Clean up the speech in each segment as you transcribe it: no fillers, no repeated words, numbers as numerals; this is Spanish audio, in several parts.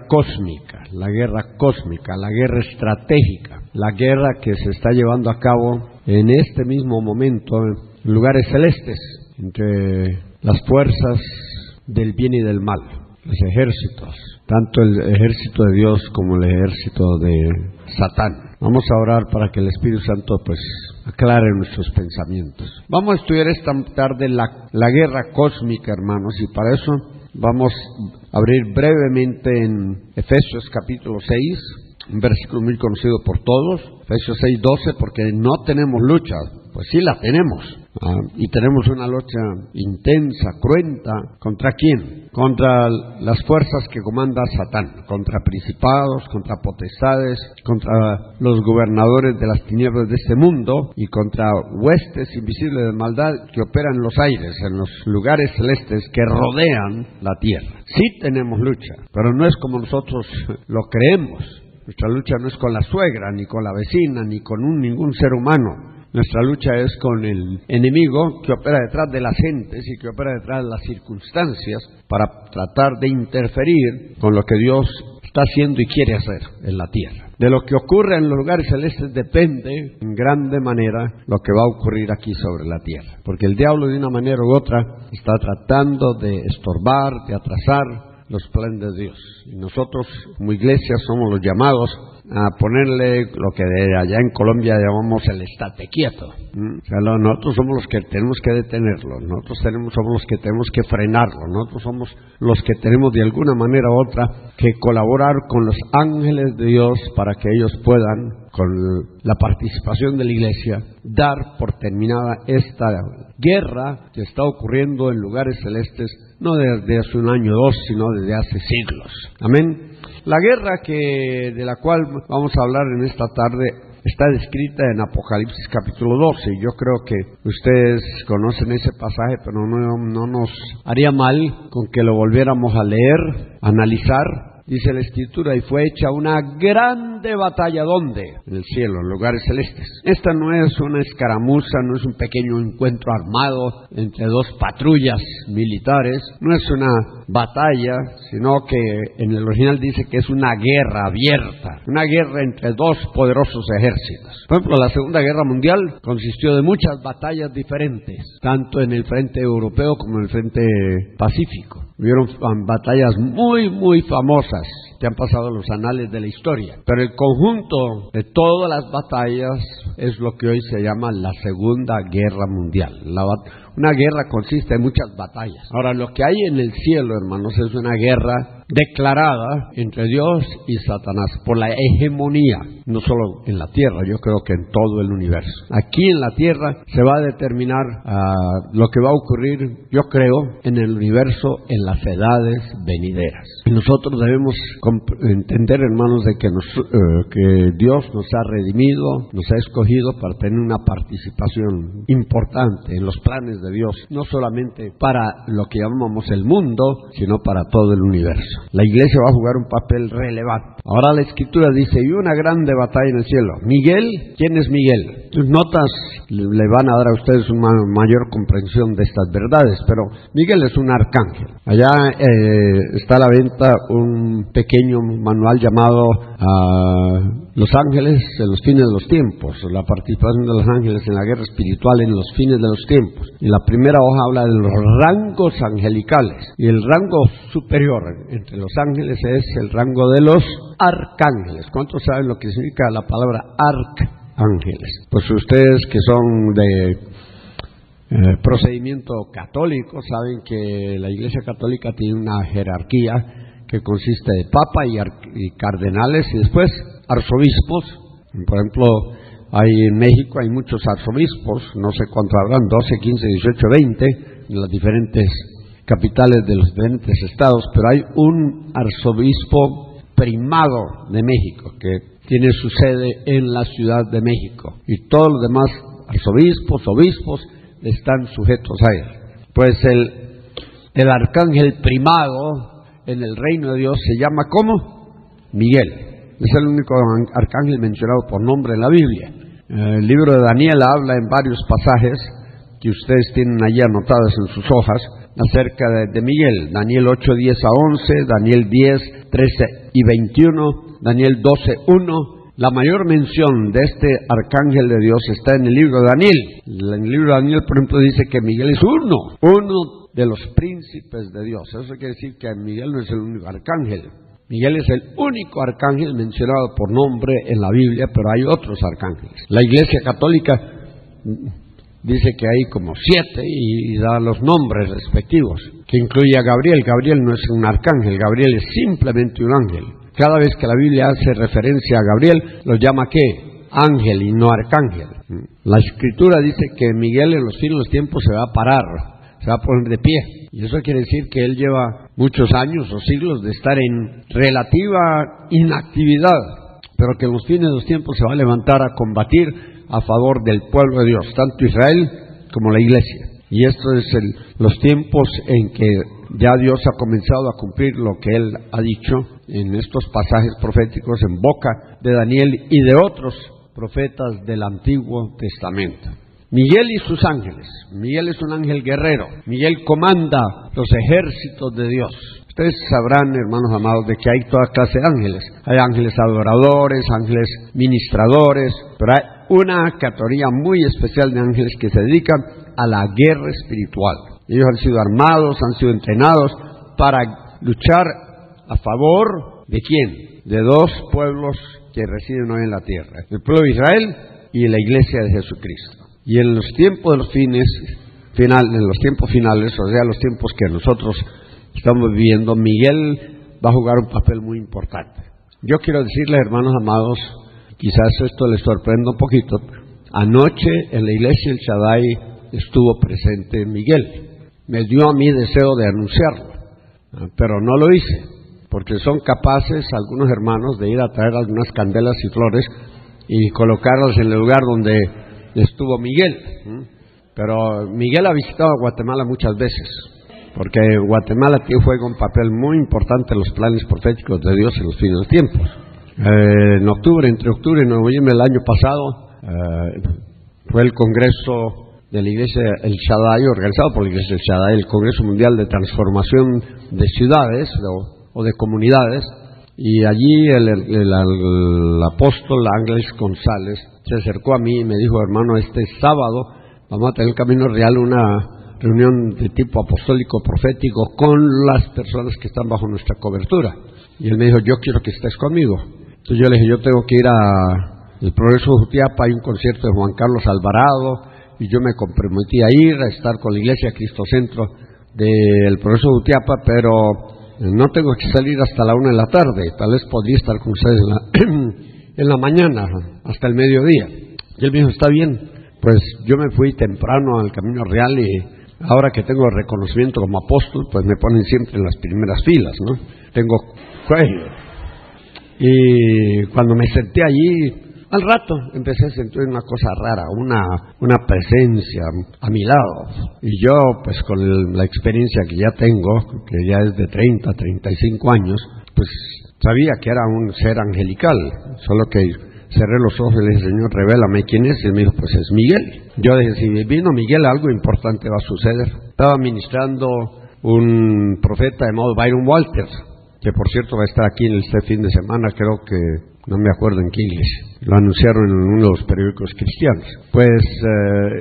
cósmica, la guerra estratégica, la guerra que se está llevando a cabo en este mismo momento en lugares celestes, entre las fuerzas del bien y del mal, los ejércitos, tanto el ejército de Dios como el ejército de Satán. Vamos a orar para que el Espíritu Santo aclare nuestros pensamientos. Vamos a estudiar esta tarde la guerra cósmica, hermanos, y para eso vamos a abrir brevemente en Efesios capítulo 6, un versículo muy conocido por todos, Efesios 6:12, porque no tenemos lucha. Pues sí la tenemos, y tenemos una lucha intensa, cruenta. ¿Contra quién? Contra las fuerzas que comanda Satán, contra principados, contra potestades, contra los gobernadores de las tinieblas de este mundo y contra huestes invisibles de maldad que operan en los aires, en los lugares celestes que rodean la tierra. Sí tenemos lucha, pero no es como nosotros lo creemos. Nuestra lucha no es con la suegra, ni con la vecina, ni con ningún ser humano. Nuestra lucha es con el enemigo que opera detrás de las gentes y que opera detrás de las circunstancias para tratar de interferir con lo que Dios está haciendo y quiere hacer en la tierra. De lo que ocurre en los lugares celestes depende en grande manera lo que va a ocurrir aquí sobre la tierra. Porque el diablo de una manera u otra está tratando de estorbar, de atrasar los planes de Dios. Y nosotros como iglesia somos los llamados a ponerle lo que de allá en Colombia llamamos el estate quieto. O sea, nosotros somos los que tenemos que detenerlo, nosotros somos los que tenemos que frenarlo, nosotros somos los que tenemos de alguna manera u otra que colaborar con los ángeles de Dios para que ellos puedan, con la participación de la iglesia, dar por terminada esta guerra que está ocurriendo en lugares celestes, no desde hace un año o dos, sino desde hace siglos. Amén. La guerra de la cual vamos a hablar en esta tarde está descrita en Apocalipsis capítulo 12. Yo creo que ustedes conocen ese pasaje, pero no nos haría mal con que lo volviéramos a leer, analizar. Dice la Escritura, y fue hecha una grande batalla, ¿dónde? En el cielo, en lugares celestes. Esta no es una escaramuza, no es un pequeño encuentro armado entre dos patrullas militares, no es una batalla, sino que en el original dice que es una guerra abierta, una guerra entre dos poderosos ejércitos. Por ejemplo, la Segunda Guerra Mundial consistió de muchas batallas diferentes, tanto en el frente europeo como en el frente pacífico. Hubieron batallas muy famosas que han pasado en los anales de la historia. Pero el conjunto de todas las batallas es lo que hoy se llama la Segunda Guerra Mundial. Una guerra consiste en muchas batallas. Ahora, lo que hay en el cielo, hermanos, es una guerra declarada entre Dios y Satanás por la hegemonía, no solo en la tierra, yo creo que en todo el universo. Aquí en la tierra se va a determinar lo que va a ocurrir, yo creo, en el universo en las edades venideras. Y nosotros debemos entender, hermanos, de que Dios nos ha redimido, nos ha escogido para tener una participación importante en los planes de Dios, no solamente para lo que llamamos el mundo, sino para todo el universo. La iglesia va a jugar un papel relevante. Ahora la Escritura dice, y una grande batalla en el cielo. Miguel, ¿quién es Miguel? Tus notas le van a dar a ustedes una mayor comprensión de estas verdades, pero Miguel es un arcángel. Allá está a la venta un pequeño manual llamado Los ángeles en los fines de los tiempos, la participación de los ángeles en la guerra espiritual en los fines de los tiempos. Y la primera hoja habla de los rangos angelicales, y el rango superior entre los ángeles es el rango de los arcángeles. ¿Cuántos saben lo que significa la palabra arcángeles? Pues ustedes que son de procedimiento católico saben que la Iglesia Católica tiene una jerarquía que consiste de papa y cardenales y después arzobispos. Por ejemplo, en México hay muchos arzobispos, no sé cuántos habrán, 12, 15, 18, 20 en las diferentes capitales de los diferentes estados, pero hay un arzobispo primado de México que tiene su sede en la Ciudad de México, y todos los demás arzobispos, obispos están sujetos a él. Pues el arcángel primado en el reino de Dios se llama ¿cómo? Miguel. Es el único arcángel mencionado por nombre en la Biblia. El libro de Daniel habla en varios pasajes que ustedes tienen allí anotados en sus hojas acerca de Miguel. Daniel 8, 10 a 11, Daniel 10, 13 y 21, Daniel 12, 1. La mayor mención de este arcángel de Dios está en el libro de Daniel. En el libro de Daniel, por ejemplo, dice que Miguel es uno de los príncipes de Dios. Eso quiere decir que Miguel no es el único arcángel. Miguel es el único arcángel mencionado por nombre en la Biblia, pero hay otros arcángeles. La Iglesia Católica dice que hay como 7 y da los nombres respectivos, que incluye a Gabriel. Gabriel no es un arcángel, Gabriel es simplemente un ángel. Cada vez que la Biblia hace referencia a Gabriel, lo llama ¿qué? Ángel y no arcángel. La Escritura dice que Miguel en los fines de los tiempos se va a parar, se va a poner de pie. Y eso quiere decir que él lleva muchos años o siglos de estar en relativa inactividad, pero que en los fines de los tiempos se va a levantar a combatir a favor del pueblo de Dios, tanto Israel como la Iglesia. Y esto es los tiempos en que ya Dios ha comenzado a cumplir lo que Él ha dicho en estos pasajes proféticos en boca de Daniel y de otros profetas del Antiguo Testamento. Miguel y sus ángeles. Miguel es un ángel guerrero. Miguel comanda los ejércitos de Dios. Ustedes sabrán, hermanos amados, de que hay toda clase de ángeles. Hay ángeles adoradores, ángeles ministradores, pero hay una categoría muy especial de ángeles que se dedican a la guerra espiritual. Ellos han sido armados, han sido entrenados para luchar a favor ¿de quién? De 2 pueblos que residen hoy en la tierra: el pueblo de Israel y la Iglesia de Jesucristo. Y en los tiempos de los en los tiempos finales, o sea, los tiempos que nosotros estamos viviendo, Miguel va a jugar un papel muy importante. Yo quiero decirles, hermanos amados, quizás esto les sorprenda un poquito. Anoche en la iglesia El Shaddai estuvo presente Miguel. Me dio a mí deseo de anunciarlo, pero no lo hice, porque son capaces algunos hermanos de ir a traer algunas candelas y flores y colocarlas en el lugar donde estuvo Miguel. Pero Miguel ha visitado a Guatemala muchas veces, porque Guatemala juega un papel muy importante en los planes proféticos de Dios en los fines de los tiempos. Entre octubre y noviembre del año pasado fue el Congreso de la Iglesia El Shaddai, organizado por la Iglesia El Shaddai, el Congreso Mundial de Transformación de Ciudades o de Comunidades, y allí el apóstol Ángeles González se acercó a mí y me dijo: hermano, este sábado vamos a tener en Camino Real una reunión de tipo apostólico profético con las personas que están bajo nuestra cobertura. Y él me dijo: yo quiero que estés conmigo. Entonces yo le dije: yo tengo que ir al Progreso de Jutiapa, hay un concierto de Juan Carlos Alvarado, y yo me comprometí a ir a estar con la Iglesia Cristo Centro del Progreso de Jutiapa, pero no tengo que salir hasta la 1 de la tarde, tal vez podría estar con ustedes en la mañana, hasta el mediodía. Y él me dijo: está bien. Pues yo me fui temprano al Camino Real, y ahora que tengo el reconocimiento como apóstol, pues me ponen siempre en las primeras filas, ¿no? Tengo cuello. Y cuando me senté allí, al rato empecé a sentir una cosa rara, una presencia a mi lado. Y yo, pues con la experiencia que ya tengo, que ya es de 35 años, pues sabía que era un ser angelical, solo que cerré los ojos y le dije: Señor, revélame quién es. Y él me dijo: pues es Miguel. Yo dije: si vino Miguel, algo importante va a suceder. Estaba ministrando un profeta llamado Byron Walters, que por cierto va a estar aquí este fin de semana, creo que, no me acuerdo en qué iglesia. Lo anunciaron en uno de los periódicos cristianos. Pues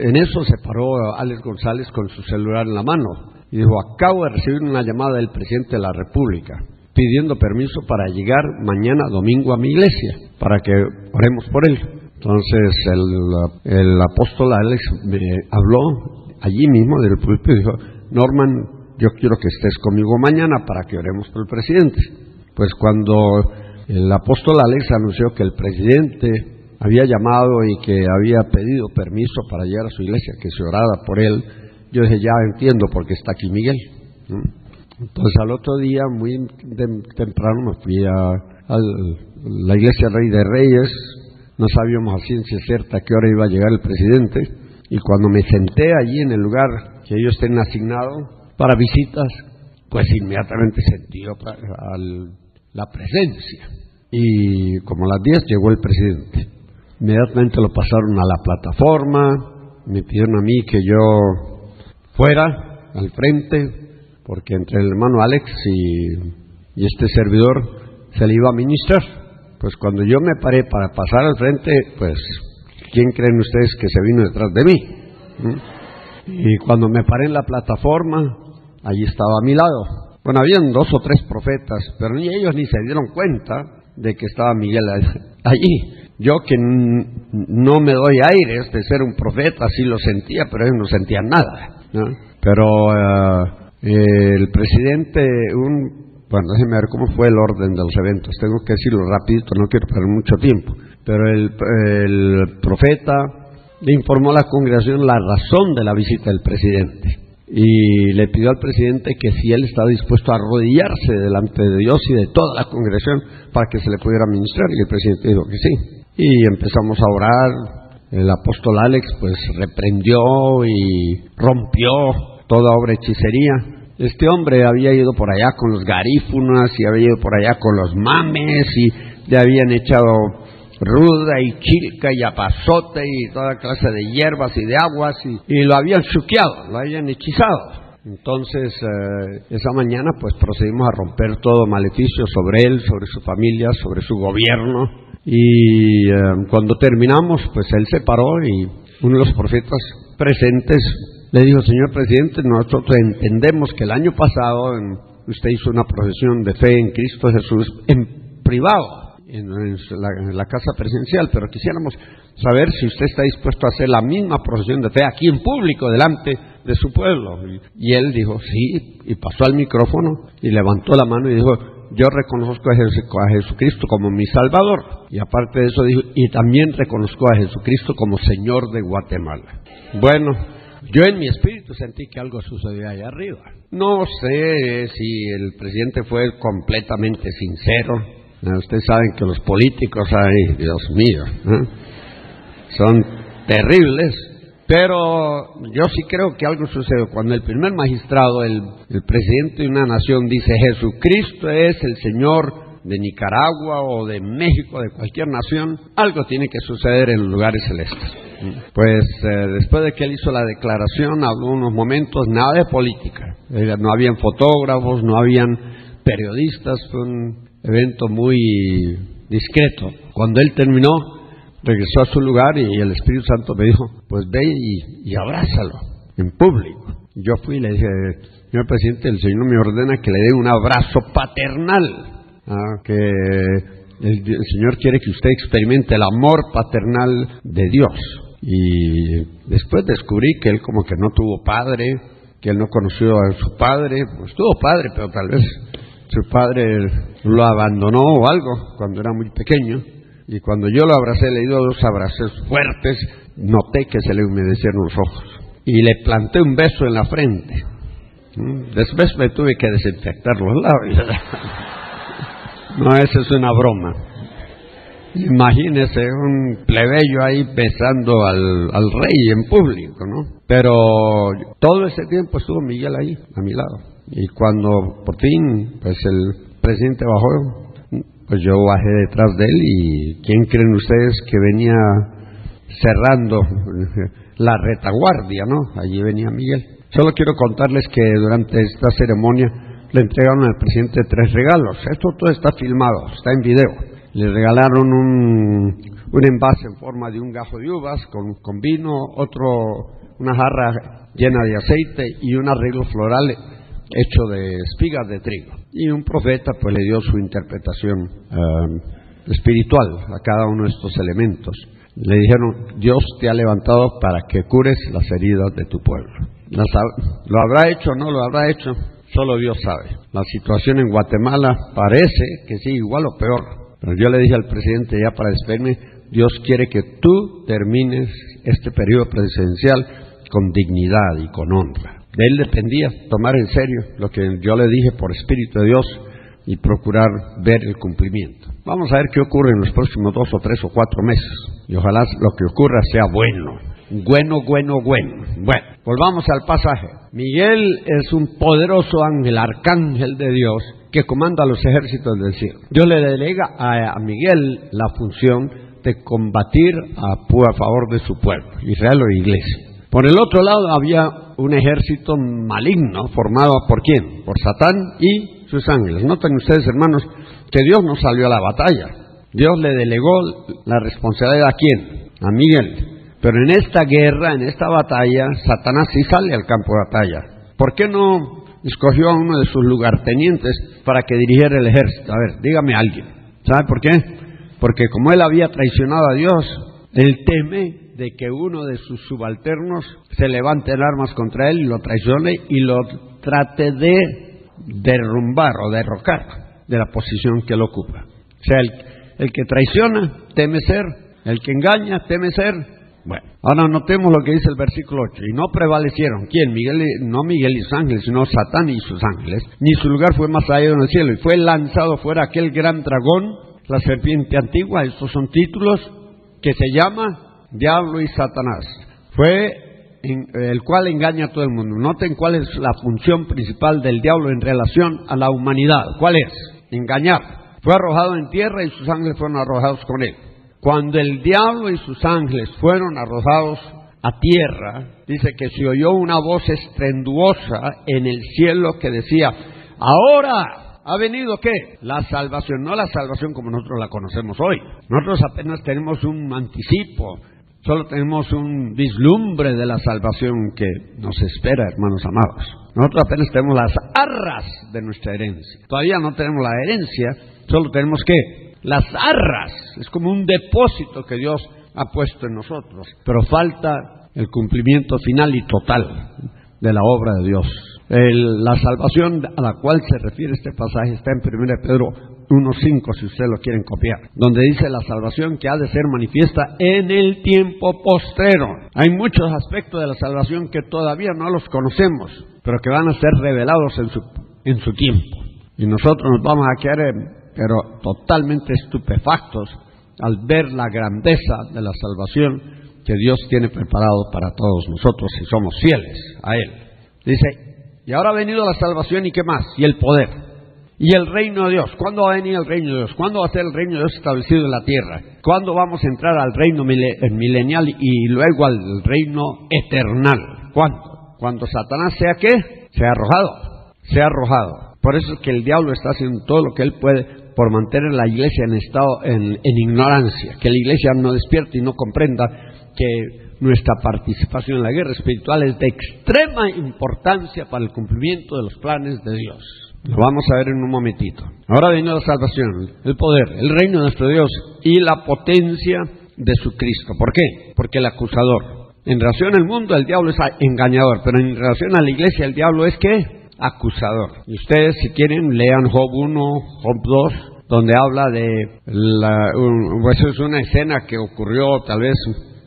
en eso se paró Alex González con su celular en la mano y dijo: acabo de recibir una llamada del presidente de la República pidiendo permiso para llegar mañana domingo a mi iglesia, para que oremos por él. Entonces el apóstol Alex me habló allí mismo del púlpito y dijo: Norman, yo quiero que estés conmigo mañana para que oremos por el presidente. Pues cuando el apóstol Alex anunció que el presidente había llamado y que había pedido permiso para llegar a su iglesia, que se orara por él, yo dije: ya entiendo por qué está aquí Miguel. Entonces al otro día, muy temprano, me fui a la iglesia Rey de Reyes. No sabíamos a ciencia cierta a qué hora iba a llegar el presidente, y cuando me senté allí en el lugar que ellos tienen asignado para visitas, pues inmediatamente sentí la presencia. Y como a las 10 llegó el presidente. Inmediatamente lo pasaron a la plataforma, me pidieron a mí que yo fuera al frente, porque entre el hermano Alex y este servidor se le iba a ministrar. Pues cuando yo me paré para pasar al frente, pues, ¿quién creen ustedes que se vino detrás de mí? Y cuando me paré en la plataforma, allí estaba a mi lado. Bueno, habían 2 o 3 profetas, pero ni ellos ni se dieron cuenta de que estaba Miguel allí. Yo que no me doy aires de ser un profeta, sí lo sentía, pero ellos no sentían nada, ¿no? Pero el presidente, bueno, déjenme ver cómo fue el orden de los eventos. Tengo que decirlo rapidito, no quiero perder mucho tiempo. Pero el profeta le informó a la congregación la razón de la visita del presidente. Y le pidió al presidente que si él estaba dispuesto a arrodillarse delante de Dios y de toda la congregación para que se le pudiera ministrar. Y el presidente dijo que sí. Y empezamos a orar. El apóstol Alex pues reprendió y rompió toda obra de hechicería. Este hombre había ido por allá con los garífunas y había ido por allá con los mames y le habían echado ruda y chilca y apazote y toda clase de hierbas y de aguas y lo habían chuqueado, lo habían hechizado. Entonces esa mañana pues procedimos a romper todo maleficio sobre él, sobre su familia, sobre su gobierno y cuando terminamos pues él se paró y uno de los profetas presentes le dijo: señor presidente, nosotros entendemos que el año pasado usted hizo una profesión de fe en Cristo Jesús en privado, en la casa presidencial, pero quisiéramos saber si usted está dispuesto a hacer la misma profesión de fe aquí en público, delante de su pueblo. Y él dijo sí, y pasó al micrófono y levantó la mano y dijo: yo reconozco a Jesucristo como mi Salvador. Y aparte de eso dijo: y también reconozco a Jesucristo como Señor de Guatemala. Bueno, yo en mi espíritu sentí que algo sucedió allá arriba. No sé si el presidente fue completamente sincero. Ustedes saben que los políticos, ay, Dios mío, son terribles, pero yo sí creo que algo sucedió. Cuando el primer magistrado, el presidente de una nación, dice: Jesucristo es el Señor de Nicaragua o de México, de cualquier nación, algo tiene que suceder en los lugares celestes. Pues después de que él hizo la declaración, habló unos momentos, nada de política. No habían fotógrafos, no habían periodistas, fue un evento muy discreto. Cuando él terminó, regresó a su lugar y el Espíritu Santo me dijo: pues ve y abrázalo en público. Y yo fui y le dije: señor presidente, el Señor me ordena que le dé un abrazo paternal, que el Señor quiere que usted experimente el amor paternal de Dios. Y después descubrí que él como que no tuvo padre, que él no conoció a su padre. Pues tuvo padre, pero tal vez su padre lo abandonó o algo cuando era muy pequeño. Y cuando yo lo abracé, le di 2 abrazos fuertes, noté que se le humedecieron los ojos. Y le planté un beso en la frente. Después me tuve que desinfectar los labios. No, eso es una broma. Imagínese un plebeyo ahí besando al rey en público, ¿no? Pero todo ese tiempo estuvo Miguel ahí, a mi lado. Y cuando por fin pues el presidente bajó, pues yo bajé detrás de él. ¿Y quién creen ustedes que venía cerrando la retaguardia, no? Allí venía Miguel. Solo quiero contarles que durante esta ceremonia le entregaron al presidente 3 regalos. Esto todo está filmado, está en video. Le regalaron un envase en forma de un gajo de uvas con vino, una jarra llena de aceite y un arreglo floral hecho de espigas de trigo. Y un profeta pues le dio su interpretación espiritual a cada uno de estos elementos. Le dijeron: Dios te ha levantado para que cures las heridas de tu pueblo. ¿Lo habrá hecho o no lo habrá hecho? Solo Dios sabe. La situación en Guatemala parece que sí, igual o peor. Pero yo le dije al presidente ya para despedirme: Dios quiere que tú termines este periodo presidencial con dignidad y con honra. De él dependía tomar en serio lo que yo le dije por Espíritu de Dios y procurar ver el cumplimiento. Vamos a ver qué ocurre en los próximos 2 o 3 o 4 meses. Y ojalá lo que ocurra sea bueno. Bueno. Bueno, volvamos al pasaje. Miguel es un poderoso ángel, arcángel de Dios, que comanda los ejércitos del cielo. Dios le delega a Miguel la función de combatir a favor de su pueblo, Israel o iglesia. Por el otro lado había un ejército maligno formado ¿por quién? Por Satán y sus ángeles. Noten ustedes, hermanos, que Dios no salió a la batalla. Dios le delegó la responsabilidad ¿a quién? A Miguel. Pero en esta guerra, en esta batalla, Satanás sí sale al campo de batalla. ¿Por qué no escogió a uno de sus lugartenientes para que dirigiera el ejército? A ver, dígame alguien. ¿Sabe por qué? Porque como él había traicionado a Dios, él teme de que uno de sus subalternos se levante en armas contra él y lo traicione y lo trate de derrumbar o derrocar de la posición que él ocupa. O sea, el que traiciona teme ser, el que engaña teme ser. Bueno, ahora notemos lo que dice el versículo 8. Y no prevalecieron. ¿Quién? No Miguel y sus ángeles, sino Satán y sus ángeles. Ni su lugar fue más allá en el cielo. Y fue lanzado fuera aquel gran dragón, la serpiente antigua. Estos son títulos que se llama Diablo y Satanás. Fue el cual engaña a todo el mundo. Noten cuál es la función principal del diablo en relación a la humanidad. ¿Cuál es? Engañar. Fue arrojado en tierra y sus ángeles fueron arrojados con él. Cuando el diablo y sus ángeles fueron arrojados a tierra, dice que se oyó una voz estrenduosa en el cielo que decía: ahora ha venido ¿qué? La salvación, no la salvación como nosotros la conocemos hoy. Nosotros apenas tenemos un anticipo, solo tenemos un vislumbre de la salvación que nos espera, hermanos amados. Nosotros apenas tenemos las arras de nuestra herencia. Todavía no tenemos la herencia, solo tenemos ¿qué? Las arras. Es como un depósito que Dios ha puesto en nosotros. Pero falta el cumplimiento final y total de la obra de Dios. La salvación a la cual se refiere este pasaje está en 1 Pedro 1:5, si ustedes lo quieren copiar, donde dice la salvación que ha de ser manifiesta en el tiempo postrero. Hay muchos aspectos de la salvación que todavía no los conocemos, pero que van a ser revelados en su tiempo. Y nosotros nos vamos a quedar pero totalmente estupefactos al ver la grandeza de la salvación que Dios tiene preparado para todos nosotros si somos fieles a Él. Dice, y ahora ha venido la salvación y ¿qué más? Y el poder y el reino de Dios. ¿Cuándo va a venir el reino de Dios? ¿Cuándo va a ser el reino de Dios establecido en la tierra? ¿Cuándo vamos a entrar al reino milenial y luego al reino eternal? ¿Cuándo? Cuando Satanás sea ¿qué? Sea arrojado. Sea arrojado. Por eso es que el diablo está haciendo todo lo que él puede por mantener la iglesia en estado en ignorancia, que la iglesia no despierte y no comprenda que nuestra participación en la guerra espiritual es de extrema importancia para el cumplimiento de los planes de Dios. Lo vamos a ver en un momentito. Ahora viene la salvación, el poder, el reino de nuestro Dios y la potencia de su Cristo. ¿Por qué? Porque el acusador. En relación al mundo, el diablo es engañador, pero en relación a la iglesia, el diablo es ¿qué? Acusador. Y ustedes, si quieren, lean Job 1, Job 2, donde habla de pues es una escena que ocurrió tal vez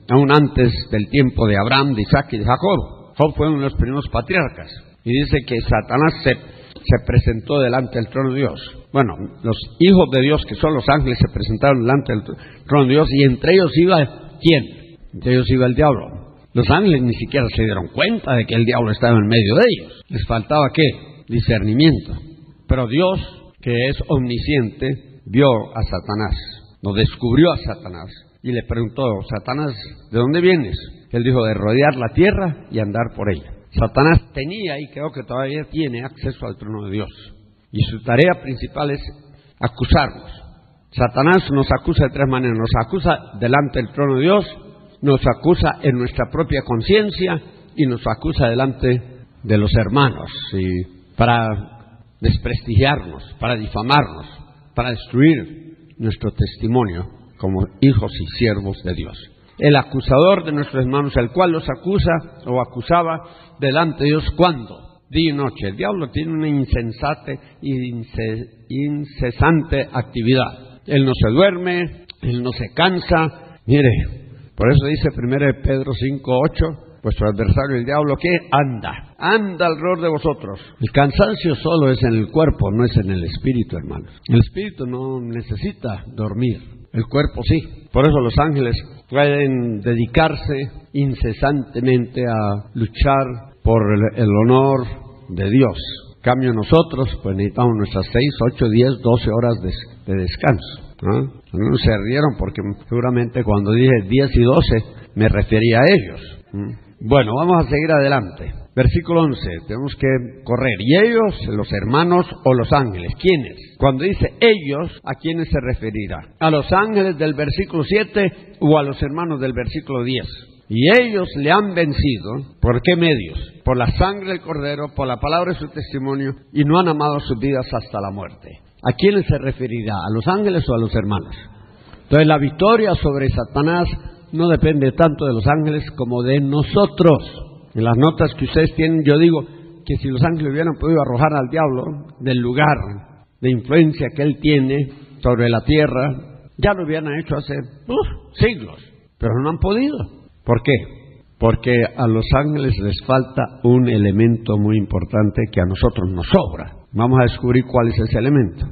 aún antes del tiempo de Abraham, de Isaac y de Jacob. Job fue uno de los primeros patriarcas. Y dice que Satanás se presentó delante del trono de Dios. Bueno, los hijos de Dios, que son los ángeles, se presentaron delante del trono de Dios, y entre ellos iba ¿quién? Entre ellos iba el diablo. Los ángeles ni siquiera se dieron cuenta de que el diablo estaba en medio de ellos. Les faltaba ¿qué? Discernimiento. Pero Dios, que es omnisciente, vio a Satanás, lo descubrió a Satanás y le preguntó: Satanás, ¿de dónde vienes? Él dijo: de rodear la tierra y andar por ella. Satanás tenía, y creo que todavía tiene, acceso al trono de Dios. Y su tarea principal es acusarnos. Satanás nos acusa de tres maneras. Nos acusa delante del trono de Dios, nos acusa en nuestra propia conciencia y nos acusa delante de los hermanos, para desprestigiarnos, para difamarnos, para destruir nuestro testimonio como hijos y siervos de Dios. El acusador de nuestros hermanos, el cual los acusa o acusaba delante de Dios, ¿cuándo? Día y noche. El diablo tiene una insensate y incesante actividad. Él no se duerme, él no se cansa. Mire, por eso dice 1 Pedro 5:8, vuestro adversario el diablo, ¿qué? Anda alrededor de vosotros. El cansancio solo es en el cuerpo, no es en el espíritu, hermanos. El espíritu no necesita dormir, el cuerpo sí. Por eso los ángeles pueden dedicarse incesantemente a luchar por el honor de Dios. En cambio nosotros, pues necesitamos nuestras 6, 8, 10, 12 horas de descanso. No se rieron porque seguramente cuando dije 10 y 12 me refería a ellos. Bueno, vamos a seguir adelante. Versículo 11, tenemos que correr. Y ellos, los hermanos o los ángeles, ¿quiénes? Cuando dice ellos, ¿a quiénes se referirá? ¿A los ángeles del versículo 7 o a los hermanos del versículo 10? Y ellos le han vencido, ¿por qué medios? Por la sangre del Cordero, por la palabra de su testimonio, y no han amado sus vidas hasta la muerte. ¿A quiénes se referirá? ¿A los ángeles o a los hermanos? Entonces la victoria sobre Satanás no depende tanto de los ángeles como de nosotros. En las notas que ustedes tienen, yo digo que si los ángeles hubieran podido arrojar al diablo del lugar de influencia que él tiene sobre la tierra, ya lo hubieran hecho hace siglos, pero no han podido. ¿Por qué? Porque a los ángeles les falta un elemento muy importante que a nosotros nos sobra. Vamos a descubrir cuál es ese elemento.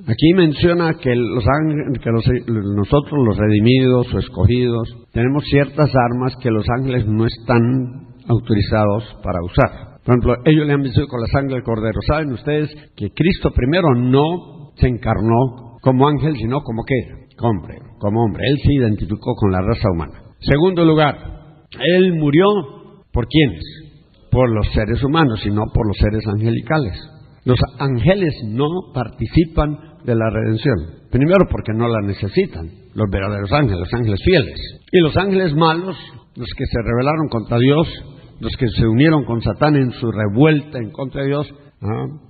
Aquí menciona que nosotros los redimidos o escogidos tenemos ciertas armas que los ángeles no están autorizados para usar. Por ejemplo, ellos le han vencido con la sangre del Cordero. ¿Saben ustedes que Cristo primero no se encarnó como ángel, sino como ¿qué? Como hombre. Él se identificó con la raza humana. Segundo lugar, Él murió ¿por quiénes? Por los seres humanos y no por los seres angelicales. Los ángeles no participan de la redención. Primero porque no la necesitan, los verdaderos ángeles, los ángeles fieles. Y los ángeles malos, los que se rebelaron contra Dios, los que se unieron con Satán en su revuelta en contra de Dios,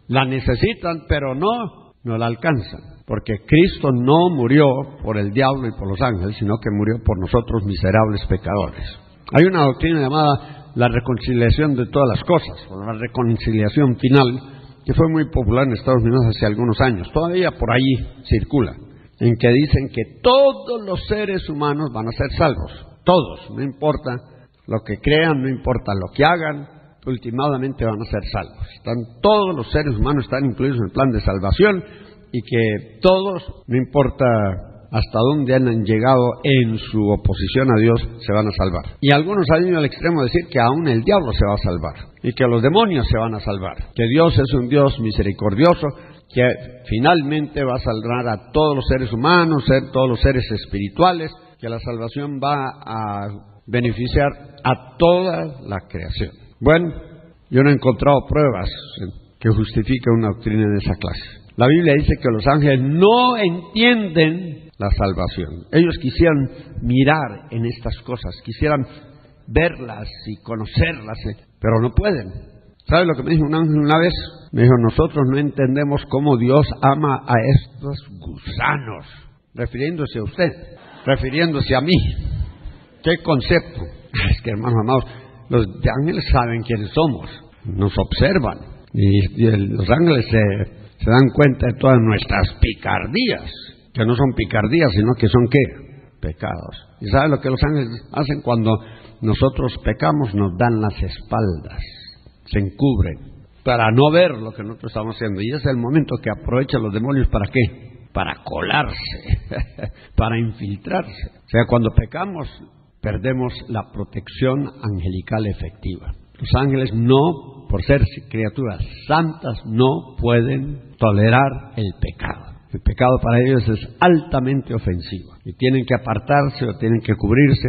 la necesitan, pero no la alcanzan. Porque Cristo no murió por el diablo y por los ángeles, sino que murió por nosotros miserables pecadores. Hay una doctrina llamada la reconciliación de todas las cosas, o la reconciliación final, que fue muy popular en Estados Unidos hace algunos años. Todavía por ahí circula, en que dicen que todos los seres humanos van a ser salvos. Todos, no importa lo que crean, no importa lo que hagan, últimamente van a ser salvos. Todos los seres humanos están incluidos en el plan de salvación, y que todos, no importa hasta dónde han llegado en su oposición a Dios, se van a salvar. Y algunos han ido al extremo de decir que aún el diablo se va a salvar, y que los demonios se van a salvar, que Dios es un Dios misericordioso, que finalmente va a salvar a todos los seres humanos, todos los seres espirituales, que la salvación va a beneficiar a toda la creación. Bueno, yo no he encontrado pruebas que justifiquen una doctrina de esa clase. La Biblia dice que los ángeles no entienden la salvación. Ellos quisieran mirar en estas cosas, quisieran verlas y conocerlas, pero no pueden. ¿Sabe lo que me dijo un ángel una vez? Me dijo, nosotros no entendemos cómo Dios ama a estos gusanos, refiriéndose a usted, refiriéndose a mí. ¿Qué concepto? Es que, hermanos amados, los ángeles saben quiénes somos, nos observan, y los ángeles se dan cuenta de todas nuestras picardías, que no son picardías, sino que son ¿qué? Pecados. ¿Y sabe lo que los ángeles hacen cuando nosotros pecamos? Nos dan las espaldas, se encubren, para no ver lo que nosotros estamos haciendo. Y ese es el momento que aprovechan los demonios, ¿para qué? Para colarse, para infiltrarse. O sea, cuando pecamos, perdemos la protección angelical efectiva. Los ángeles no, por ser criaturas santas, no pueden tolerar el pecado. El pecado para ellos es altamente ofensivo y tienen que apartarse o tienen que cubrirse,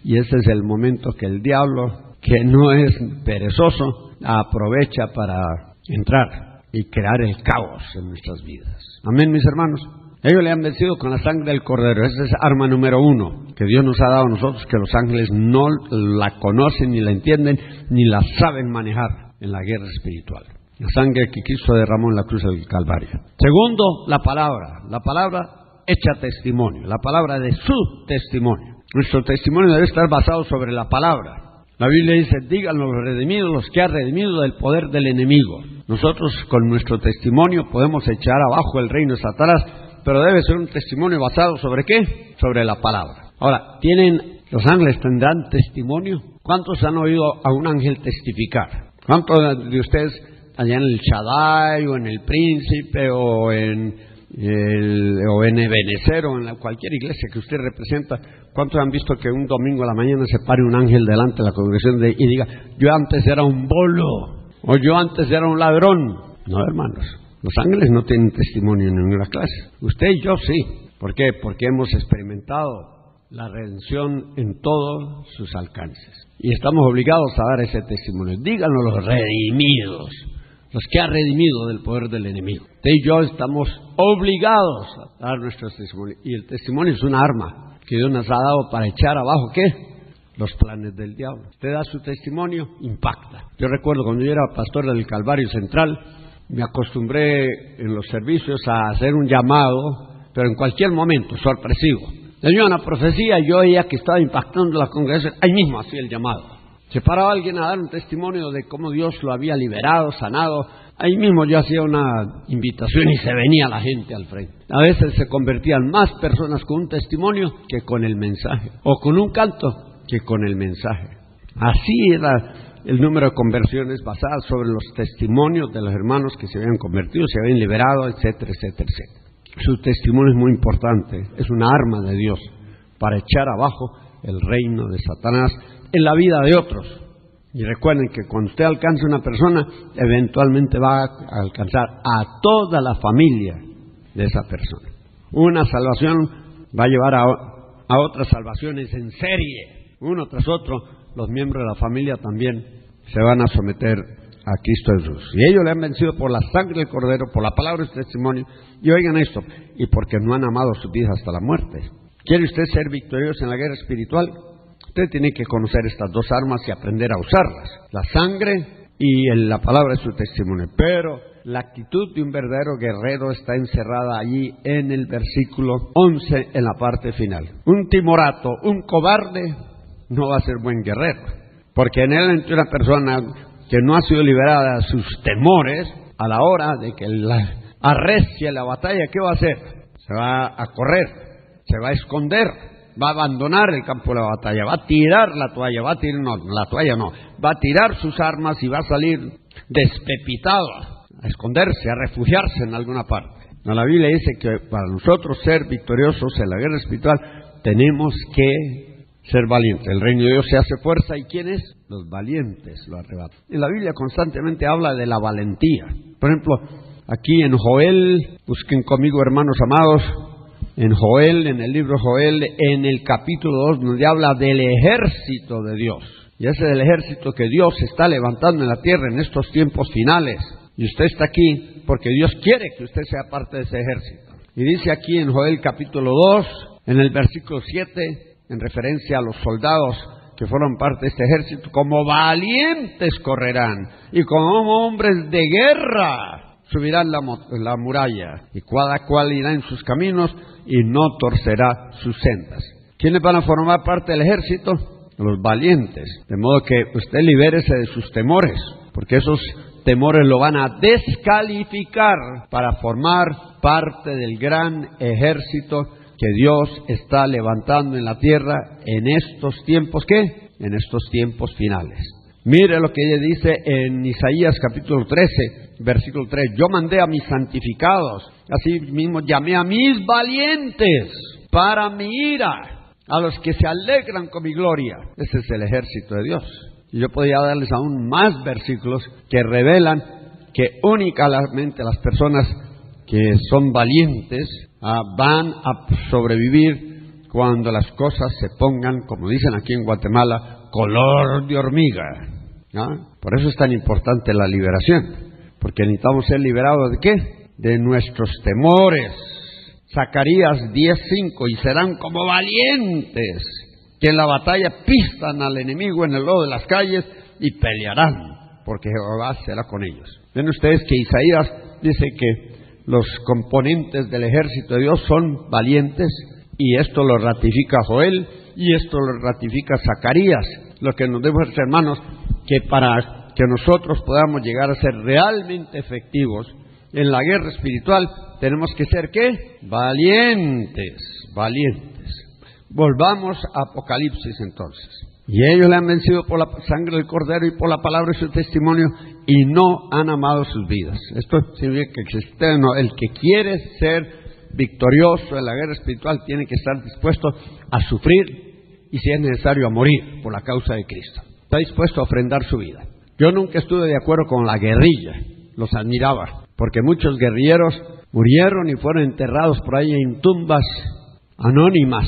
y ese es el momento que el diablo, que no es perezoso, aprovecha para entrar y crear el caos en nuestras vidas. Amén, mis hermanos. Ellos le han vencido con la sangre del Cordero. Esa es arma número 1 que Dios nos ha dado a nosotros, que los ángeles no la conocen, ni la entienden, ni la saben manejar en la guerra espiritual. La sangre que Cristo derramó en la cruz del Calvario. Segundo, la palabra hecha testimonio, la palabra de su testimonio. Nuestro testimonio debe estar basado sobre la palabra. La Biblia dice, digan los redimidos, los que ha redimido del poder del enemigo. Nosotros con nuestro testimonio podemos echar abajo el reino de Satanás, pero debe ser un testimonio basado ¿sobre qué? Sobre la palabra. Ahora, ¿los ángeles tendrán testimonio? ¿Cuántos han oído a un ángel testificar? ¿Cuántos de ustedes allá en el Shaddai o en el Príncipe o en Ebenezer o en cualquier iglesia que usted representa, cuántos han visto que un domingo a la mañana se pare un ángel delante de la congregación y diga, yo antes era un bolo o yo antes era un ladrón? No, hermanos, los ángeles no tienen testimonio en ninguna clase. Usted y yo sí. ¿Por qué? Porque hemos experimentado la redención en todos sus alcances. Y estamos obligados a dar ese testimonio. Díganos los redimidos, los que ha redimido del poder del enemigo. Usted y yo estamos obligados a dar nuestro testimonio. Y el testimonio es una arma que Dios nos ha dado para echar abajo, ¿qué? Los planes del diablo. Usted da su testimonio, impacta. Yo recuerdo cuando yo era pastor del Calvario Central, me acostumbré en los servicios a hacer un llamado, pero en cualquier momento, sorpresivo. Tenía una profecía y yo veía que estaba impactando la congregación, ahí mismo hacía el llamado. Se paraba alguien a dar un testimonio de cómo Dios lo había liberado, sanado. Ahí mismo yo hacía una invitación y se venía la gente al frente. A veces se convertían más personas con un testimonio que con el mensaje, o con un canto que con el mensaje. Así era el número de conversiones basadas sobre los testimonios de los hermanos que se habían convertido, se habían liberado, etcétera, etcétera, etcétera. Su testimonio es muy importante, es una arma de Dios para echar abajo el reino de Satanás en la vida de otros. Y recuerden que cuando usted alcance una persona, eventualmente va a alcanzar a toda la familia de esa persona. Una salvación va a llevar a otras salvaciones en serie, uno tras otro. Los miembros de la familia también se van a someter a Cristo Jesús. Y ellos le han vencido por la sangre del Cordero, por la palabra de testimonio. Y oigan esto, y porque no han amado su vida hasta la muerte. ¿Quiere usted ser victorioso en la guerra espiritual? Usted tiene que conocer estas dos armas y aprender a usarlas. La sangre y la palabra de su testimonio. Pero la actitud de un verdadero guerrero está encerrada allí en el versículo 11, en la parte final. Un timorato, un cobarde, no va a ser buen guerrero. Porque en él entra una persona que no ha sido liberada de sus temores, a la hora de que arrecie la batalla, ¿qué va a hacer? Se va a correr, se va a esconder, va a abandonar el campo de la batalla, va a tirar la toalla, va a tirar sus armas y va a salir despepitado, a esconderse, a refugiarse en alguna parte. No, la Biblia dice que para nosotros ser victoriosos en la guerra espiritual tenemos que ser valientes. El reino de Dios se hace fuerza, ¿y quiénes? Los valientes lo arrebatan. En la Biblia constantemente habla de la valentía. Por ejemplo, aquí en Joel, busquen conmigo, hermanos amados, en Joel, en el libro Joel, en el capítulo 2, donde habla del ejército de Dios. Y ese es el ejército que Dios está levantando en la tierra en estos tiempos finales. Y usted está aquí porque Dios quiere que usted sea parte de ese ejército. Y dice aquí en Joel capítulo 2, en el versículo 7, en referencia a los soldados que fueron parte de este ejército, como valientes correrán y como hombres de guerra subirán la muralla, y cada cual irá en sus caminos y no torcerá sus sendas. ¿Quiénes van a formar parte del ejército? Los valientes. De modo que usted libérese de sus temores, porque esos temores lo van a descalificar para formar parte del gran ejército que Dios está levantando en la tierra en estos tiempos, ¿qué? En estos tiempos finales. Mire lo que ella dice en Isaías capítulo 13, versículo 3. Yo mandé a mis santificados, así mismo llamé a mis valientes para mi ira, a los que se alegran con mi gloria. Ese es el ejército de Dios. Y yo podría darles aún más versículos que revelan que únicamente las personas que son valientes van a sobrevivir cuando las cosas se pongan, como dicen aquí en Guatemala, color de hormiga. Por eso es tan importante la liberación, porque necesitamos ser liberados ¿de qué? De nuestros temores. Zacarías 10:5, y serán como valientes, que en la batalla pistan al enemigo en el lodo de las calles y pelearán, porque Jehová será con ellos. Ven ustedes que Isaías dice que los componentes del ejército de Dios son valientes, y esto lo ratifica Joel, y esto lo ratifica Zacarías. Lo que nos debe hacer, hermanos, que para que nosotros podamos llegar a ser realmente efectivos en la guerra espiritual, tenemos que ser ¿qué? Valientes, valientes. Volvamos a Apocalipsis entonces. Y ellos le han vencido por la sangre del Cordero y por la palabra de su testimonio, y no han amado sus vidas. Esto significa que el que quiere ser victorioso en la guerra espiritual tiene que estar dispuesto a sufrir y, si es necesario, a morir por la causa de Cristo. Está dispuesto a ofrendar su vida. Yo nunca estuve de acuerdo con la guerrilla, los admiraba, porque muchos guerrilleros murieron y fueron enterrados por ahí en tumbas anónimas,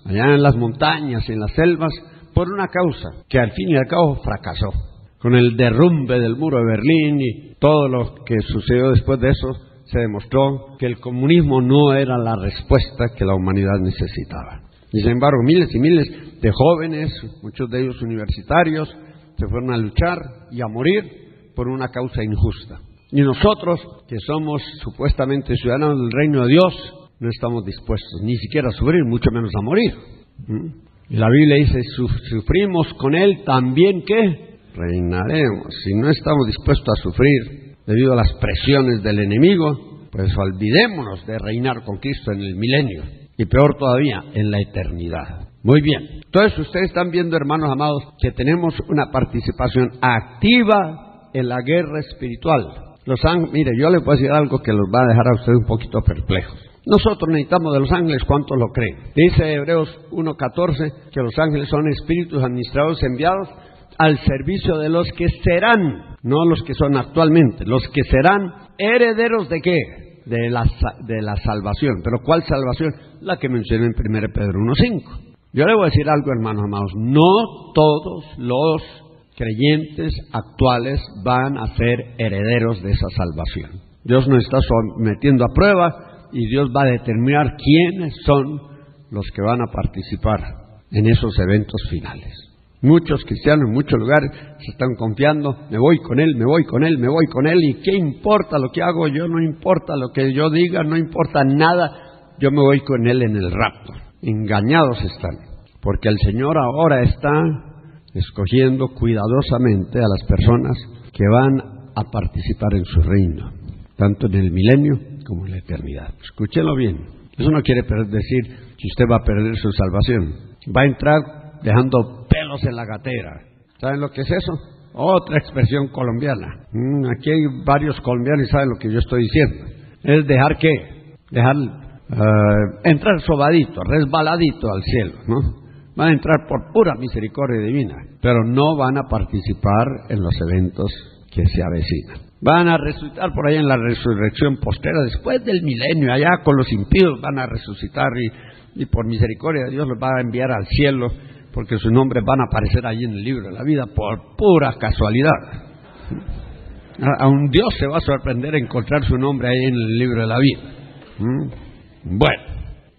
allá en las montañas, en las selvas, por una causa que al fin y al cabo fracasó. Con el derrumbe del muro de Berlín y todo lo que sucedió después de eso, se demostró que el comunismo no era la respuesta que la humanidad necesitaba. Y sin embargo, miles y miles de jóvenes, muchos de ellos universitarios, se fueron a luchar y a morir por una causa injusta. Y nosotros, que somos supuestamente ciudadanos del reino de Dios, no estamos dispuestos ni siquiera a sufrir, mucho menos a morir. Y la Biblia dice, sufrimos con Él también, ¿qué? Reinaremos. Si no estamos dispuestos a sufrir debido a las presiones del enemigo, pues olvidémonos de reinar con Cristo en el milenio. Y peor todavía, en la eternidad. Muy bien. Entonces ustedes están viendo, hermanos amados, que tenemos una participación activa en la guerra espiritual. Mire, yo les voy a decir algo que los va a dejar a ustedes un poquito perplejos. Nosotros necesitamos de los ángeles, ¿cuántos lo creen? Dice Hebreos 1:14 que los ángeles son espíritus administrados enviados al servicio de los que serán, no los que son actualmente, los que serán herederos ¿de qué? De la salvación. ¿Pero cuál salvación? La que mencioné en 1 Pedro 1:5. Yo le voy a decir algo, hermanos amados, no todos los creyentes actuales van a ser herederos de esa salvación. Dios nos está sometiendo a prueba y Dios va a determinar quiénes son los que van a participar en esos eventos finales. Muchos cristianos en muchos lugares se están confiando, me voy con Él, me voy con Él, me voy con Él, y ¿qué importa lo que hago yo? No importa lo que yo diga, no importa nada, yo me voy con Él en el rapto. Engañados están, porque el Señor ahora está escogiendo cuidadosamente a las personas que van a participar en su reino, tanto en el milenio como en la eternidad. Escúchelo bien. Eso no quiere decir que usted va a perder su salvación. Va a entrar dejando pelos en la gatera. ¿Saben lo que es eso? Otra expresión colombiana. Aquí hay varios colombianos y saben lo que yo estoy diciendo. Es dejar ¿qué? Dejar entrar sobadito, resbaladito al cielo, ¿no? Van a entrar por pura misericordia divina, pero no van a participar en los eventos que se avecinan. Van a resucitar por ahí en la resurrección postera, después del milenio, allá con los impíos van a resucitar y por misericordia de Dios los va a enviar al cielo, porque sus nombres van a aparecer ahí en el libro de la vida por pura casualidad. A un Dios se va a sorprender encontrar su nombre ahí en el libro de la vida. Bueno,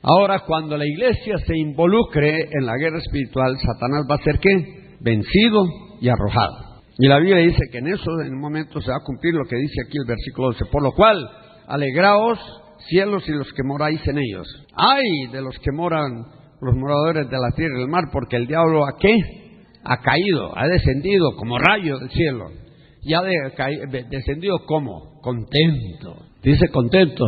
ahora cuando la iglesia se involucre en la guerra espiritual, Satanás va a ser ¿qué? Vencido y arrojado. Y la Biblia dice que en un momento se va a cumplir lo que dice aquí el versículo 12. Por lo cual, alegraos cielos y los que moráis en ellos. ¡Ay de los que moran, los moradores de la tierra y del mar! Porque el diablo ¿a qué? Ha caído, ha descendido como rayo del cielo. Y ha descendido ¿cómo? Contento. Dice contento.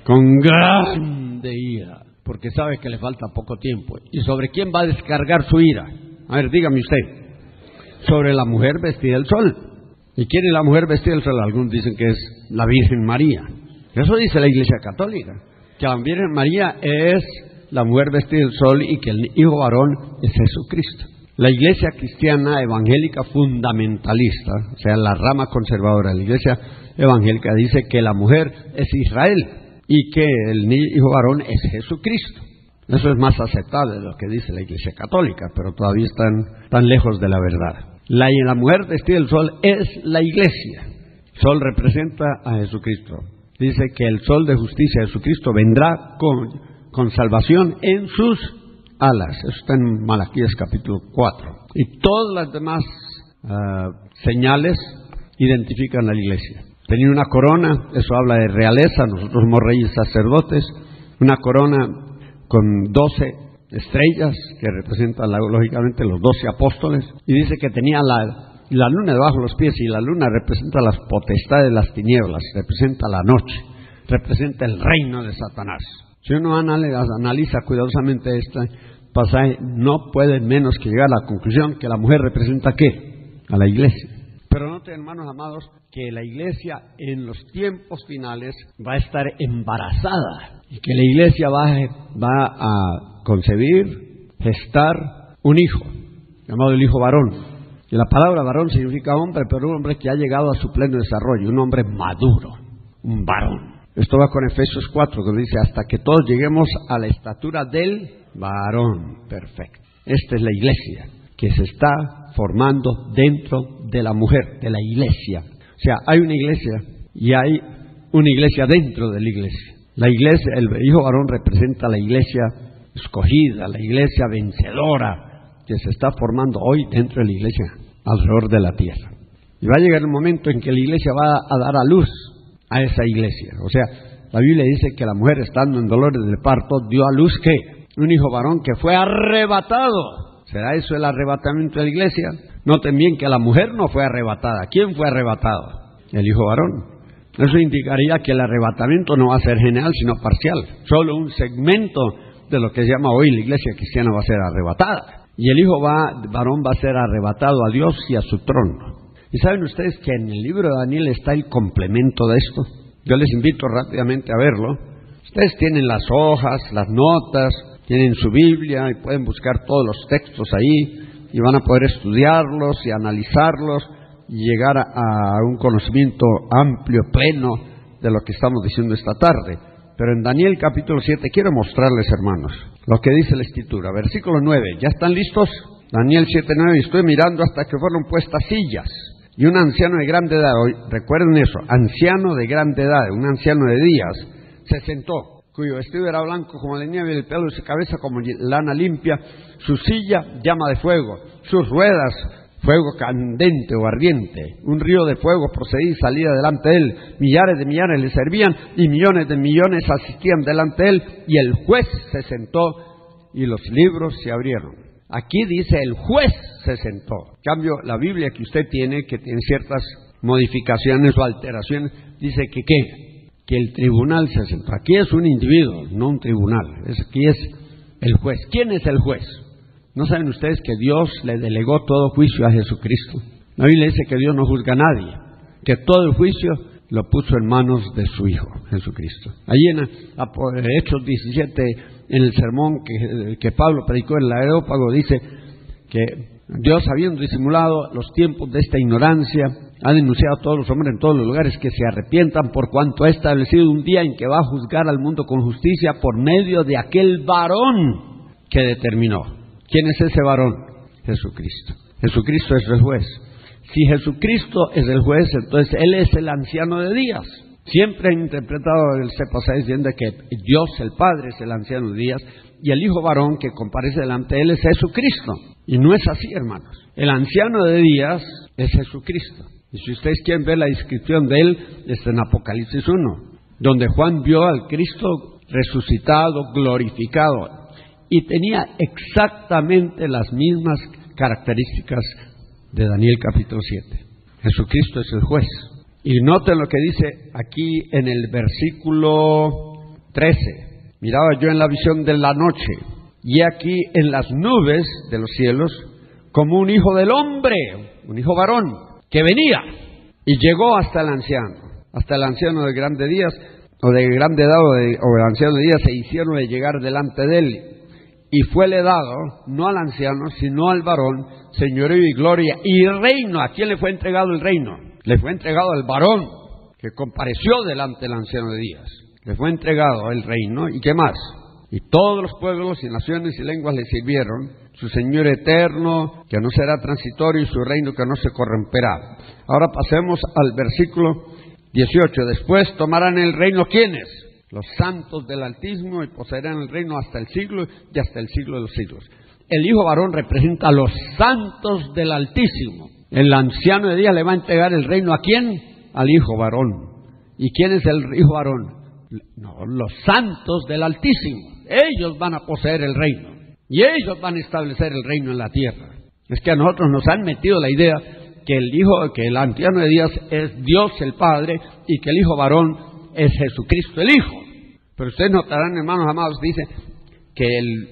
Con grande ira. Porque sabe que le falta poco tiempo. ¿Y sobre quién va a descargar su ira? A ver, dígame usted. Sobre la mujer vestida del sol. ¿Y quién es la mujer vestida del sol? Algunos dicen que es la Virgen María. Eso dice la Iglesia Católica, que la Virgen María es la mujer vestida del sol y que el hijo varón es Jesucristo. La Iglesia cristiana evangélica fundamentalista, o sea, la rama conservadora de la Iglesia evangélica, dice que la mujer es Israel y que el hijo varón es Jesucristo. Eso es más aceptable de lo que dice la Iglesia Católica, pero todavía están tan lejos de la verdad. La mujer vestida del sol es la Iglesia. El sol representa a Jesucristo. Dice que el sol de justicia de Jesucristo vendrá con salvación en sus alas. Eso está en Malaquías capítulo 4. Y todas las demás señales identifican a la Iglesia. Tenía una corona, eso habla de realeza, nosotros somos reyes sacerdotes, una corona con 12 estrellas que representan lógicamente los 12 apóstoles, y dice que tenía la luna debajo de los pies, y la luna representa las potestades de las tinieblas, representa la noche, representa el reino de Satanás. Si uno analiza cuidadosamente este pasaje, no puede menos que llegar a la conclusión que la mujer representa ¿qué? A la iglesia. Pero noten, hermanos amados, que la iglesia en los tiempos finales va a estar embarazada y que la iglesia va a concebir, gestar un hijo, llamado el hijo varón. Y la palabra varón significa hombre, pero un hombre que ha llegado a su pleno desarrollo, un hombre maduro, un varón. Esto va con Efesios 4, que dice, hasta que todos lleguemos a la estatura del varón perfecto. Esta es la iglesia que se está formando dentro de la mujer, de la iglesia. O sea, hay una iglesia y hay una iglesia dentro de la iglesia. La iglesia, el hijo varón representa la iglesia escogida, la iglesia vencedora, que se está formando hoy dentro de la iglesia, alrededor de la tierra. Y va a llegar el momento en que la iglesia va a dar a luz a esa iglesia. O sea, la Biblia dice que la mujer, estando en dolores de parto, dio a luz ¿qué? Un hijo varón que fue arrebatado. ¿Será eso el arrebatamiento de la iglesia? Noten bien que la mujer no fue arrebatada. ¿Quién fue arrebatado? El hijo varón. Eso indicaría que el arrebatamiento no va a ser general, sino parcial. Solo un segmento de lo que se llama hoy la iglesia cristiana va a ser arrebatada. Y el hijo varón va a ser arrebatado a Dios y a su trono. ¿Y saben ustedes que en el libro de Daniel está el complemento de esto? Yo les invito rápidamente a verlo. Ustedes tienen las hojas, las notas, tienen su Biblia y pueden buscar todos los textos ahí y van a poder estudiarlos y analizarlos y llegar a un conocimiento amplio, pleno de lo que estamos diciendo esta tarde. Pero en Daniel capítulo 7 quiero mostrarles, hermanos, lo que dice la Escritura. Versículo 9, ¿ya están listos? Daniel 7:9, y estoy mirando hasta que fueron puestas sillas. Y un anciano de grande edad, recuerden eso, anciano de grande edad, un anciano de días, se sentó, cuyo vestido era blanco como de nieve y el pelo de su cabeza como lana limpia, su silla llama de fuego, sus ruedas fuego candente o ardiente, un río de fuego procedía y salía delante de él, millares de millares le servían y millones de millones asistían delante de él, y el juez se sentó y los libros se abrieron. Aquí dice el juez se sentó. En cambio, la Biblia que usted tiene, que tiene ciertas modificaciones o alteraciones, dice que ¿qué? Que el tribunal se sentó. Aquí es un individuo, no un tribunal. Aquí es el juez. ¿Quién es el juez? ¿No saben ustedes que Dios le delegó todo juicio a Jesucristo? La Biblia dice que Dios no juzga a nadie, que todo el juicio lo puso en manos de su Hijo, Jesucristo. Allí en Hechos 17, en el sermón que Pablo predicó en el Areópago, dice que Dios, habiendo disimulado los tiempos de esta ignorancia, ha denunciado a todos los hombres en todos los lugares que se arrepientan, por cuanto ha establecido un día en que va a juzgar al mundo con justicia por medio de aquel varón que determinó. ¿Quién es ese varón? Jesucristo. Jesucristo es el juez. Si Jesucristo es el juez, entonces Él es el anciano de días. Siempre han interpretado este pasaje diciendo que Dios el Padre es el anciano de días y el Hijo varón que comparece delante de Él es Jesucristo. Y no es así, hermanos. El anciano de días es Jesucristo. Y si ustedes quieren ver la descripción de Él, está en Apocalipsis 1, donde Juan vio al Cristo resucitado, glorificado, y tenía exactamente las mismas características de Daniel capítulo 7. Jesucristo es el juez. Y noten lo que dice aquí en el versículo 13. Miraba yo en la visión de la noche, y aquí en las nubes de los cielos, como un hijo del hombre, un hijo varón, que venía, y llegó hasta el anciano de grande días, o de grande edad, o el anciano de días, se hicieron de llegar delante de él, y fuele dado, no al anciano, sino al varón, señorío y gloria, y reino. ¿A quién le fue entregado el reino? Le fue entregado al varón, que compareció delante del anciano de días. Le fue entregado el reino, ¿y qué más? Y todos los pueblos y naciones y lenguas le sirvieron, su Señor eterno, que no será transitorio, y su reino que no se corromperá. Ahora pasemos al versículo 18. Después tomarán el reino, ¿quiénes? Los santos del Altísimo, y poseerán el reino hasta el siglo y hasta el siglo de los siglos. El hijo varón representa a los santos del Altísimo. El anciano de días le va a entregar el reino, ¿a quién? Al hijo varón. ¿Y quién es el hijo varón? No, los santos del Altísimo. Ellos van a poseer el reino y ellos van a establecer el reino en la tierra. Es que a nosotros nos han metido la idea que el anciano de días es Dios el Padre y que el hijo varón es Jesucristo el Hijo. Pero ustedes notarán, hermanos amados, dice que el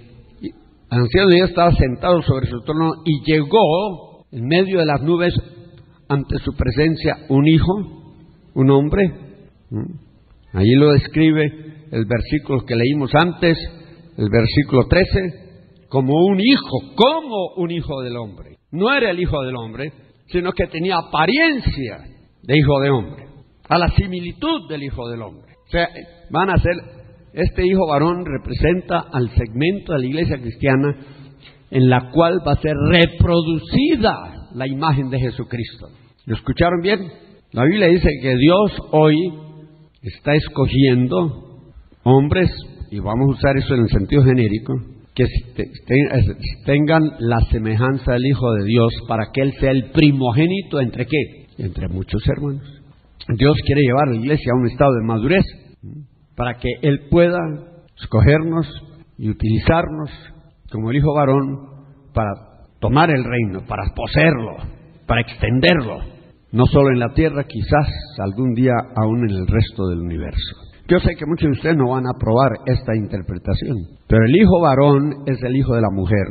anciano de días estaba sentado sobre su trono y llegó en medio de las nubes ante su presencia un hijo, un hombre. Allí lo describe el versículo que leímos antes, el versículo 13, como un hijo del hombre. No era el hijo del hombre, sino que tenía apariencia de hijo de hombre, a la similitud del hijo del hombre. O sea, van a ser, este hijo varón representa al segmento de la iglesia cristiana en la cual va a ser reproducida la imagen de Jesucristo. ¿Lo escucharon bien? La Biblia dice que Dios hoy está escogiendo hombres, y vamos a usar eso en el sentido genérico, que tengan la semejanza del Hijo de Dios para que Él sea el primogénito ¿entre qué? Entre muchos hermanos. Dios quiere llevar a la iglesia a un estado de madurez para que Él pueda escogernos y utilizarnos como el hijo varón para tomar el reino, para poseerlo, para extenderlo, no solo en la tierra, quizás algún día aún en el resto del universo. Yo sé que muchos de ustedes no van a aprobar esta interpretación, pero el hijo varón es el hijo de la mujer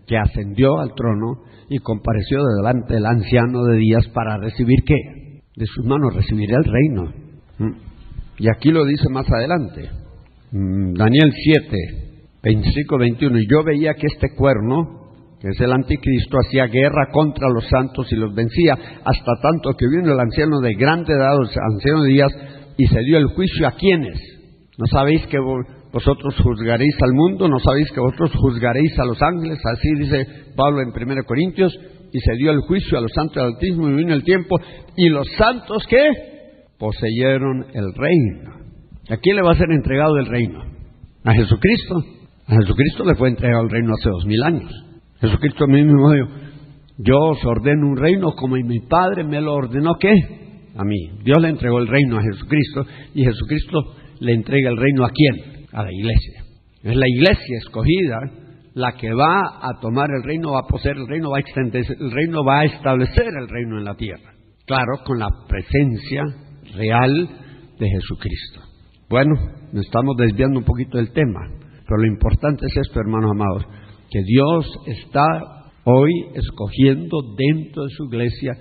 que ascendió al trono y compareció delante del anciano de días para recibir ¿qué? De sus manos recibirá el reino. Y aquí lo dice más adelante, Daniel 7, 25-21, y yo veía que este cuerno, que es el anticristo, hacía guerra contra los santos y los vencía, hasta tanto que vino el anciano de grande edad, el anciano de días, y se dio el juicio a quienes. ¿No sabéis que vosotros juzgaréis al mundo? ¿No sabéis que vosotros juzgaréis a los ángeles? Así dice Pablo en 1 Corintios, y se dio el juicio a los santos del Altísimo, y vino el tiempo, y los santos ¿qué? Poseyeron el reino. ¿A quién le va a ser entregado el reino? ¿A Jesucristo? A Jesucristo le fue entregado el reino hace 2000 años. Jesucristo mismo dijo, yo os ordeno un reino como mi Padre me lo ordenó, ¿qué? A mí. Dios le entregó el reino a Jesucristo, y Jesucristo le entrega el reino ¿a quién? A la iglesia. Es la iglesia escogida la que va a tomar el reino, va a poseer el reino, va a extender el reino, va a establecer el reino en la tierra. Claro, con la presencia real de Jesucristo. Bueno, nos estamos desviando un poquito del tema, pero lo importante es esto, hermanos amados, que Dios está hoy escogiendo dentro de su iglesia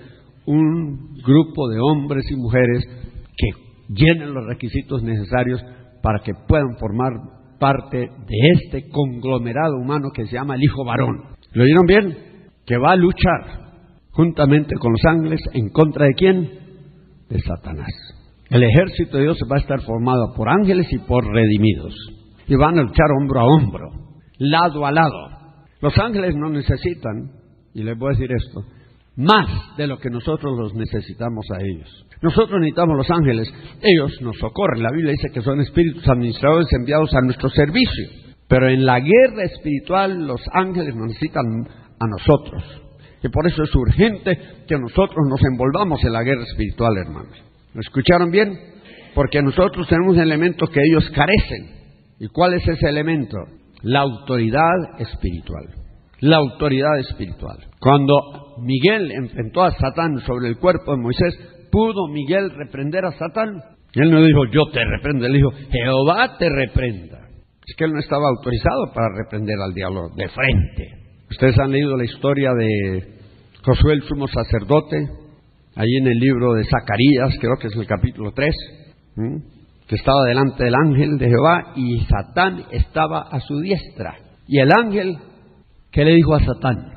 un grupo de hombres y mujeres que llenen los requisitos necesarios para que puedan formar parte de este conglomerado humano que se llama el hijo varón. ¿Lo oyeron bien? Que va a luchar juntamente con los ángeles en contra de ¿quién? De Satanás. El ejército de Dios va a estar formado por ángeles y por redimidos, y van a luchar hombro a hombro, lado a lado. Los ángeles no necesitan, y les voy a decir esto, más de lo que nosotros los necesitamos a ellos. Nosotros necesitamos los ángeles, ellos nos socorren. La Biblia dice que son espíritus administradores enviados a nuestro servicio. Pero en la guerra espiritual los ángeles nos necesitan a nosotros. Y por eso es urgente que nosotros nos envolvamos en la guerra espiritual, hermanos. ¿Lo escucharon bien? Porque nosotros tenemos elementos que ellos carecen. ¿Y cuál es ese elemento? La autoridad espiritual. La autoridad espiritual. Cuando Miguel enfrentó a Satán sobre el cuerpo de Moisés, ¿pudo Miguel reprender a Satán? Él no dijo, yo te reprendo, él dijo, Jehová te reprenda. Es que él no estaba autorizado para reprender al diablo de frente. Ustedes han leído la historia de Josué el sumo sacerdote, ahí en el libro de Zacarías, creo que es el capítulo 3, que estaba delante del ángel de Jehová y Satán estaba a su diestra. Y el ángel, ¿qué le dijo a Satán?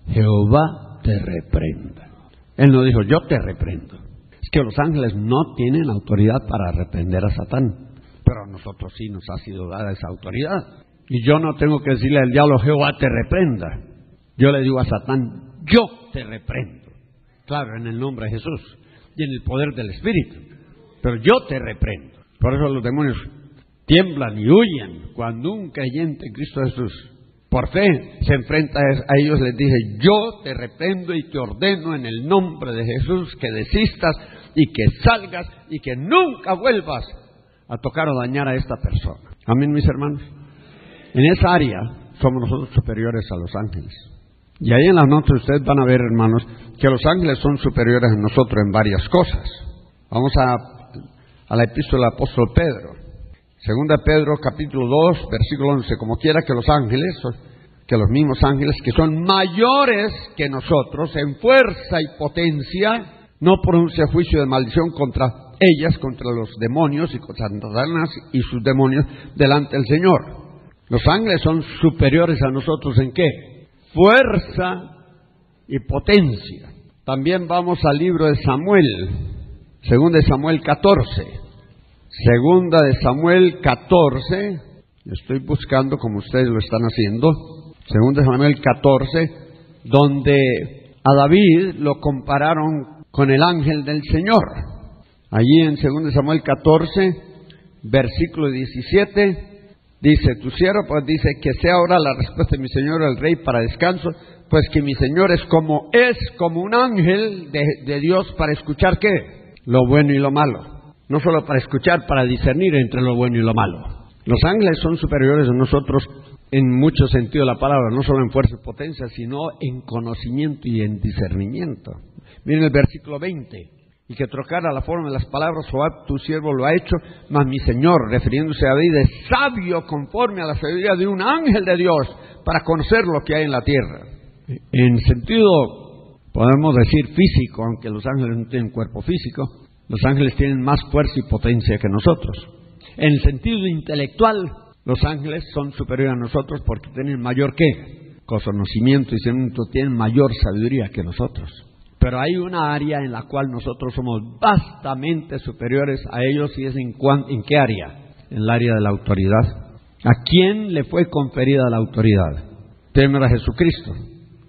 Jehová te reprenda. Él no dijo, yo te reprendo. Es que los ángeles no tienen autoridad para reprender a Satán, pero a nosotros sí nos ha sido dada esa autoridad. Y yo no tengo que decirle al diablo, Jehová te reprenda. Yo le digo a Satán, yo te reprendo. Claro, en el nombre de Jesús y en el poder del Espíritu, pero yo te reprendo. Por eso los demonios tiemblan y huyen cuando un creyente en Cristo Jesús por fe se enfrenta a ellos. Les dije, yo te reprendo y te ordeno en el nombre de Jesús que desistas y que salgas y que nunca vuelvas a tocar o dañar a esta persona. Amén, mis hermanos. En esa área somos nosotros superiores a los ángeles. Y ahí en las notas ustedes van a ver, hermanos, que los ángeles son superiores a nosotros en varias cosas. Vamos a la epístola del apóstol Pedro. Segunda Pedro capítulo 2, versículo 11. Como quiera que los ángeles, que los mismos ángeles que son mayores que nosotros en fuerza y potencia, no pronuncia juicio de maldición contra ellas, contra los demonios y contra Satanás y sus demonios delante del Señor. Los ángeles son superiores a nosotros ¿en qué? Fuerza y potencia. También vamos al libro de Samuel, 2 Samuel 14. Segunda de Samuel 14, estoy buscando como ustedes lo están haciendo, Segunda de Samuel 14, donde a David lo compararon con el ángel del Señor. Allí en Segunda de Samuel 14, versículo 17, dice: tu siervo pues dice que sea ahora la respuesta de mi señor el rey para descanso, pues que mi señor es como un ángel de Dios para escuchar ¿qué? Lo bueno y lo malo. No solo para escuchar, para discernir entre lo bueno y lo malo. Los ángeles son superiores a nosotros en mucho sentido de la palabra, no solo en fuerza y potencia, sino en conocimiento y en discernimiento. Miren el versículo 20. Y que trocara la forma de las palabras, Joab tu siervo lo ha hecho, mas mi señor, refiriéndose a David, es sabio conforme a la sabiduría de un ángel de Dios para conocer lo que hay en la tierra. En sentido, podemos decir físico, aunque los ángeles no tienen cuerpo físico, los ángeles tienen más fuerza y potencia que nosotros. En sentido intelectual, los ángeles son superiores a nosotros porque tienen mayor ¿qué? Conocimiento y tienen mayor sabiduría que nosotros. Pero hay una área en la cual nosotros somos vastamente superiores a ellos, y es ¿en qué área? En el área de la autoridad. ¿A quién le fue conferida la autoridad? Primero a Jesucristo.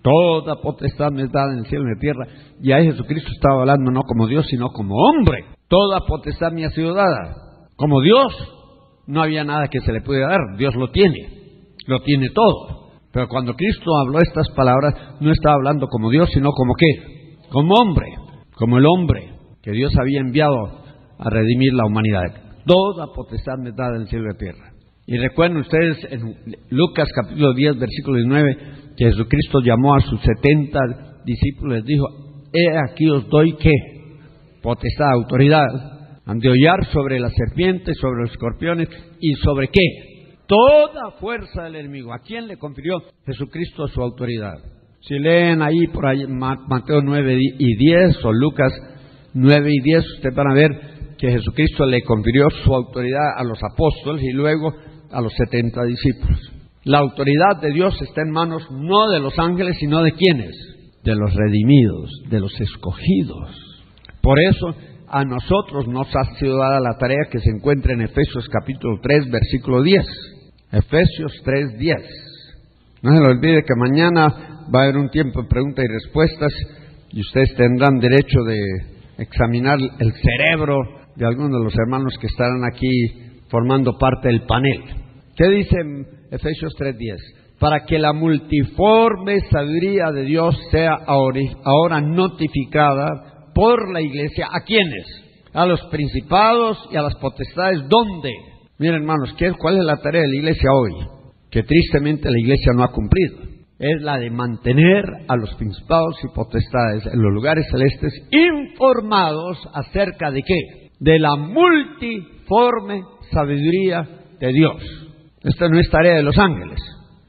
Toda potestad me es dada en el cielo y en la tierra. Y ahí Jesucristo estaba hablando no como Dios, sino como hombre. Toda potestad me ha sido dada. Como Dios, no había nada que se le pudiera dar. Dios lo tiene todo. Pero cuando Cristo habló estas palabras, no estaba hablando como Dios, sino como ¿qué? Como hombre, como el hombre que Dios había enviado a redimir la humanidad. Toda potestad me es dada en el cielo y en la tierra. Y recuerden ustedes en Lucas capítulo 10, versículo 19, que Jesucristo llamó a sus 70 discípulos y les dijo: he aquí os doy ¿qué? Potestad, autoridad, han de hollar sobre las serpientes, sobre los escorpiones y sobre ¿qué? Toda fuerza del enemigo. ¿A quién le confirió Jesucristo su autoridad? Si leen ahí por ahí Mateo 9 y 10 o Lucas 9 y 10, ustedes van a ver que Jesucristo le confirió su autoridad a los apóstoles y luego a los 70 discípulos. La autoridad de Dios está en manos no de los ángeles, sino de ¿quiénes? De los redimidos, de los escogidos. Por eso a nosotros nos ha sido dada la tarea que se encuentra en Efesios capítulo 3, versículo 10. Efesios 3, 10. No se le olvide que mañana va a haber un tiempo de preguntas y respuestas y ustedes tendrán derecho de examinar el cerebro de algunos de los hermanos que estarán aquí formando parte del panel. ¿Qué dice en Efesios 3:10? Para que la multiforme sabiduría de Dios sea ahora notificada por la iglesia. ¿A quiénes? A los principados y a las potestades. ¿Dónde? Miren hermanos, ¿cuál es la tarea de la iglesia hoy? Que tristemente la iglesia no ha cumplido. Es la de mantener a los principados y potestades en los lugares celestes informados acerca de ¿qué? De la multiforme sabiduría de Dios. Esta no es tarea de los ángeles,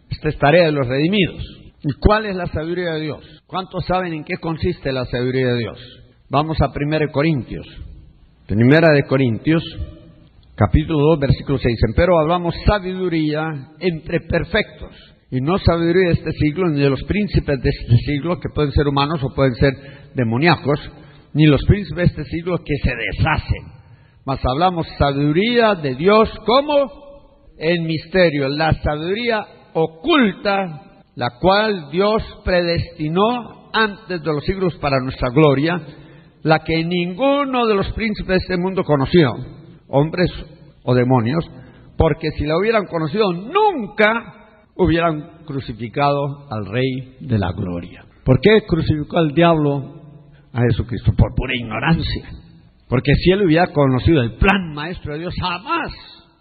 esta es tarea de los redimidos. ¿Y cuál es la sabiduría de Dios? ¿Cuántos saben en qué consiste la sabiduría de Dios? Vamos a 1 Corintios. Primera de Corintios, capítulo 2, versículo 6. Pero hablamos sabiduría entre perfectos. Y no sabiduría de este siglo, ni de los príncipes de este siglo, que pueden ser humanos o pueden ser demoníacos, ni los príncipes de este siglo que se deshacen. Mas hablamos sabiduría de Dios como en misterio, la sabiduría oculta, la cual Dios predestinó antes de los siglos para nuestra gloria, la que ninguno de los príncipes de este mundo conoció, hombres o demonios, porque si la hubieran conocido nunca hubieran crucificado al Rey de la Gloria. ¿Por qué crucificó al diablo a Jesucristo? Por pura ignorancia. Porque si él hubiera conocido el plan maestro de Dios, jamás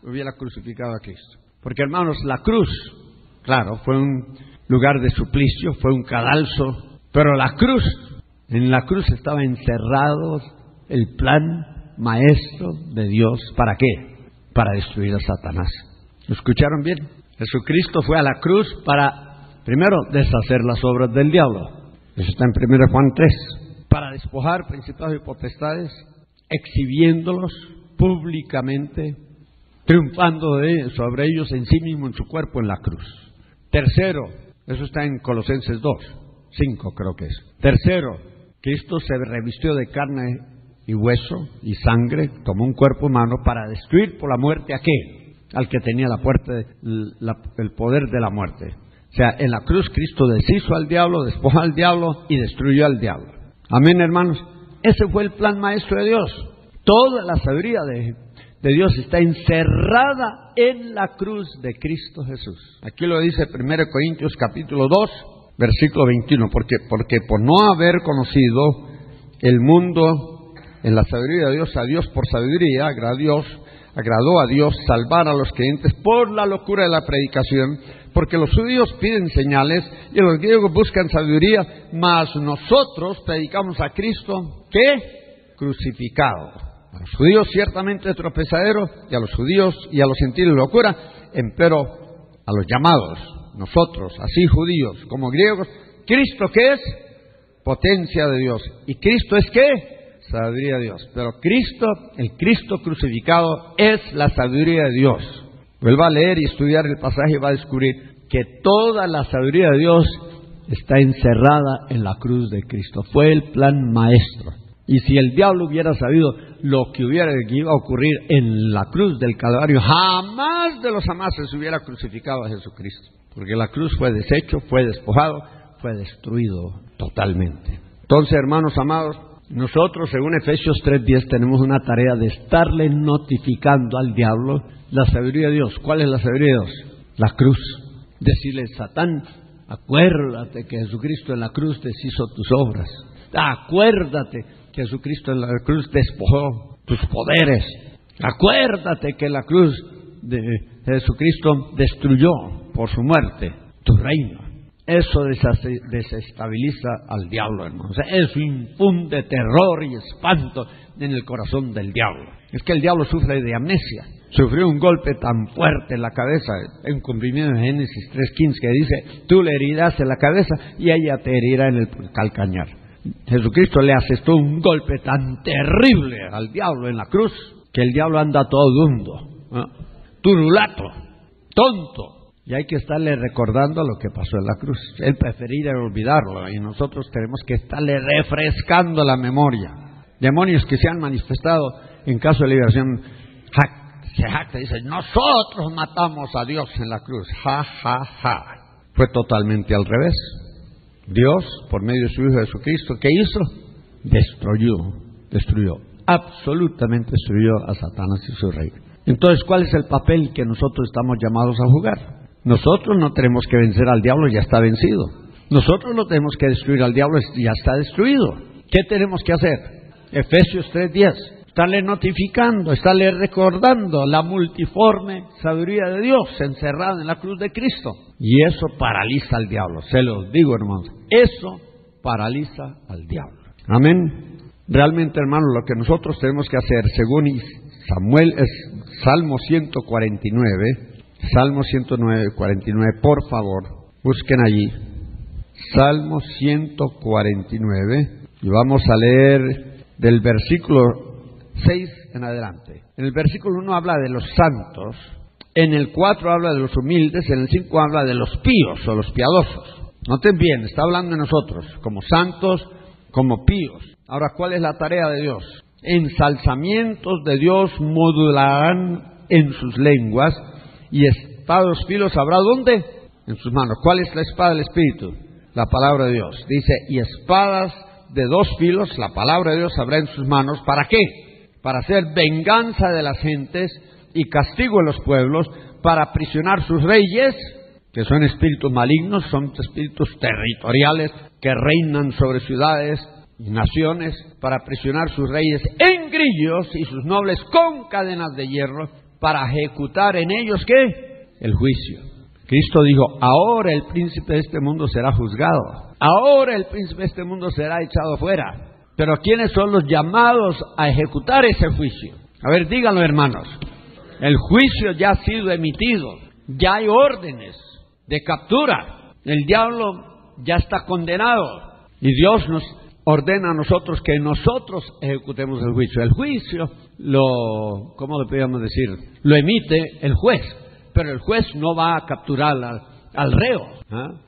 hubiera crucificado a Cristo. Porque hermanos, la cruz, claro, fue un lugar de suplicio, fue un cadalso, pero la cruz, en la cruz estaba encerrado el plan maestro de Dios. ¿Para qué? Para destruir a Satanás. ¿Lo escucharon bien? Jesucristo fue a la cruz para, primero, deshacer las obras del diablo. Eso está en 1 Juan 3. Para despojar principados y potestades, exhibiéndolos públicamente, triunfando sobre ellos en sí mismo, en su cuerpo, en la cruz. Tercero, eso está en Colosenses 2, 5 creo que es. Tercero, Cristo se revistió de carne y hueso y sangre, tomó un cuerpo humano para destruir por la muerte a qué? Al que tenía el poder de la muerte. O sea, en la cruz Cristo deshizo al diablo, despojó al diablo y destruyó al diablo. Amén, hermanos. Ese fue el plan maestro de Dios. Toda la sabiduría de Dios está encerrada en la cruz de Cristo Jesús. Aquí lo dice 1 Corintios capítulo 2, versículo 21, porque por no haber conocido el mundo en la sabiduría de Dios, a Dios por sabiduría, agradó a Dios salvar a los creyentes por la locura de la predicación, porque los judíos piden señales y los griegos buscan sabiduría, mas nosotros predicamos a Cristo, ¿qué? Crucificado. A los judíos ciertamente tropezadero, y a los judíos y a los gentiles locura, empero a los llamados, nosotros, así judíos como griegos, ¿Cristo qué es? Potencia de Dios. ¿Y Cristo es qué? Sabiduría de Dios. Pero Cristo, el Cristo crucificado, es la sabiduría de Dios. Vuelva a leer y estudiar el pasaje y va a descubrir que toda la sabiduría de Dios está encerrada en la cruz de Cristo. Fue el plan maestro. Y si el diablo hubiera sabido lo que iba a ocurrir en la cruz del Calvario, jamás de los jamases se hubiera crucificado a Jesucristo. Porque la cruz fue deshecho, fue despojado, fue destruido totalmente. Entonces, hermanos amados, nosotros, según Efesios 3:10, tenemos una tarea de estarle notificando al diablo la sabiduría de Dios. ¿Cuál es la sabiduría de Dios? La cruz. Decirle, Satán, acuérdate que Jesucristo en la cruz deshizo tus obras. Acuérdate que Jesucristo en la cruz despojó tus poderes. Acuérdate que la cruz de Jesucristo destruyó por su muerte tu reino. Eso desestabiliza al diablo, hermano. O sea, eso infunde terror y espanto en el corazón del diablo. Es que el diablo sufre de amnesia. Sufrió un golpe tan fuerte en la cabeza, en cumplimiento de Génesis 3:15, que dice, tú le herirás en la cabeza y ella te herirá en el calcañar. Jesucristo le asestó un golpe tan terrible al diablo en la cruz, que el diablo anda todo dundo, turulato, tonto. Y hay que estarle recordando lo que pasó en la cruz. Él preferiría olvidarlo y nosotros tenemos que estarle refrescando la memoria. Demonios que se han manifestado en caso de liberación se jacta, dice, nosotros matamos a Dios en la cruz. Ja, ja, ja. Fue totalmente al revés. Dios, por medio de su Hijo Jesucristo, ¿qué hizo? Destruyó, absolutamente destruyó a Satanás y su reino. Entonces, ¿cuál es el papel que nosotros estamos llamados a jugar? Nosotros no tenemos que vencer al diablo, ya está vencido. Nosotros no tenemos que destruir al diablo, ya está destruido. ¿Qué tenemos que hacer? Efesios 3:10. Estarle notificando, estarle recordando la multiforme sabiduría de Dios encerrada en la cruz de Cristo. Y eso paraliza al diablo, se los digo, hermanos. Eso paraliza al diablo. Amén. Realmente, hermanos, lo que nosotros tenemos que hacer, según Samuel, es Salmo 149. Salmo 149, por favor, busquen allí. Salmo 149, y vamos a leer del versículo 6 en adelante. En el versículo 1 habla de los santos, en el 4 habla de los humildes, en el 5 habla de los píos o los piadosos. Noten bien, está hablando de nosotros, como santos, como píos. Ahora, ¿cuál es la tarea de Dios? Ensalzamientos de Dios modularán en sus lenguas, y espados filos habrá ¿dónde? En sus manos. ¿Cuál es la espada del Espíritu? La palabra de Dios. Dice, y espadas de 2 filos, la palabra de Dios habrá en sus manos. ¿Para qué? Para hacer venganza de las gentes y castigo en los pueblos, para aprisionar sus reyes, que son espíritus malignos, son espíritus territoriales que reinan sobre ciudades y naciones, para aprisionar sus reyes en grillos y sus nobles con cadenas de hierro, para ejecutar en ellos, ¿qué? El juicio. Cristo dijo, ahora el príncipe de este mundo será juzgado. Ahora el príncipe de este mundo será echado fuera. Pero ¿quiénes son los llamados a ejecutar ese juicio? A ver, díganlo, hermanos. El juicio ya ha sido emitido. Ya hay órdenes de captura. El diablo ya está condenado. Y Dios nos ordena a nosotros que nosotros ejecutemos el juicio. El juicio ¿cómo le podríamos decir? Lo emite el juez, pero el juez no va a capturar al reo.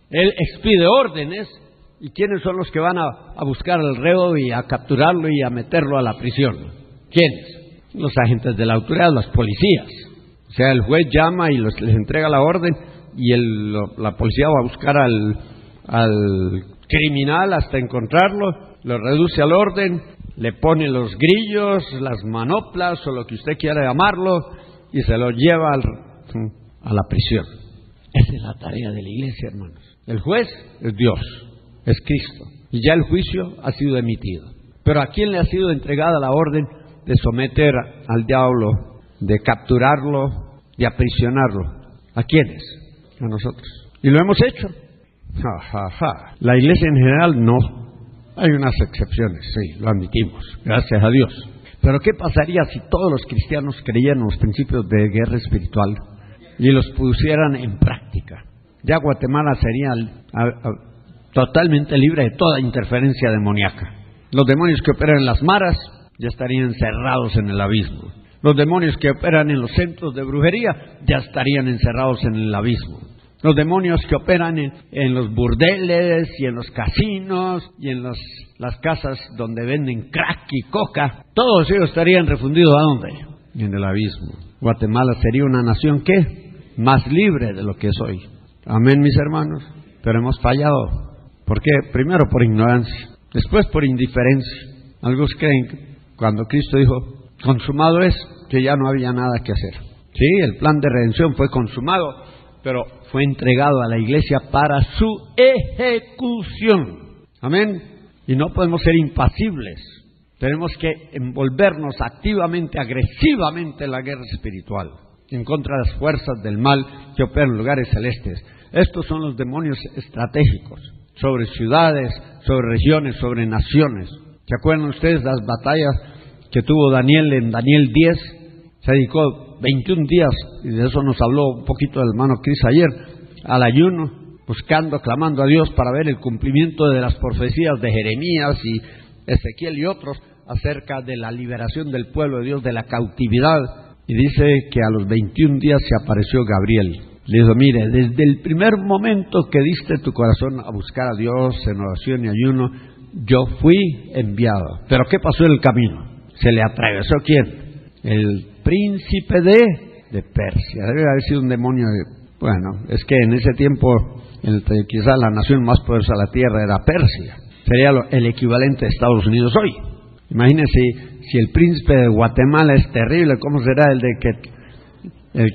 Él expide órdenes ¿Y quiénes son los que van a buscar al reo y a capturarlo y a meterlo a la prisión? ¿Quiénes? Los agentes de la autoridad, las policías. O sea, el juez llama y les entrega la orden y la policía va a buscar al criminal hasta encontrarlo, lo reduce al orden, le pone los grillos, las manoplas o lo que usted quiera llamarlo y se lo lleva a la prisión. Esa es la tarea de la iglesia, hermanos. El juez es Dios, es Cristo, y ya el juicio ha sido emitido. Pero ¿a quién le ha sido entregada la orden de someter al diablo, de capturarlo, de aprisionarlo? ¿A quiénes? A nosotros. ¿Y lo hemos hecho? La iglesia en general no. Hay unas excepciones, sí, lo admitimos, gracias a Dios. Pero ¿qué pasaría si todos los cristianos creyeran los principios de guerra espiritual y los pusieran en práctica? Ya Guatemala sería totalmente libre de toda interferencia demoníaca. Los demonios que operan en las maras ya estarían encerrados en el abismo. Los demonios que operan en los centros de brujería ya estarían encerrados en el abismo. Los demonios que operan en los burdeles y en los casinos y en las casas donde venden crack y coca, todos ellos estarían refundidos ¿a dónde? En el abismo. Guatemala sería una nación ¿qué? Más libre de lo que es hoy. Amén, mis hermanos. Pero hemos fallado. ¿Por qué? Primero por ignorancia, después por indiferencia. Algunos creen que cuando Cristo dijo consumado es, que ya no había nada que hacer. Sí, el plan de redención fue consumado, pero fue entregado a la iglesia para su ejecución. Amén. Y no podemos ser impasibles. Tenemos que envolvernos activamente, agresivamente en la guerra espiritual, en contra de las fuerzas del mal que operan en lugares celestes. Estos son los demonios estratégicos, sobre ciudades, sobre regiones, sobre naciones. ¿Se acuerdan ustedes las batallas que tuvo Daniel en Daniel 10? Se dedicó 21 días, y de eso nos habló un poquito el hermano Cris ayer, al ayuno, buscando, clamando a Dios para ver el cumplimiento de las profecías de Jeremías y Ezequiel y otros acerca de la liberación del pueblo de Dios de la cautividad. Y dice que a los 21 días se apareció Gabriel. Le dijo, mire, desde el primer momento que diste tu corazón a buscar a Dios en oración y ayuno, yo fui enviado. ¿Pero qué pasó en el camino? ¿Se le atravesó quién? El príncipe de Persia. Debe haber sido un demonio bueno, es que en ese tiempo quizás la nación más poderosa de la tierra era Persia. Sería el equivalente de Estados Unidos hoy. Imagínense si el príncipe de Guatemala es terrible, ¿cómo será el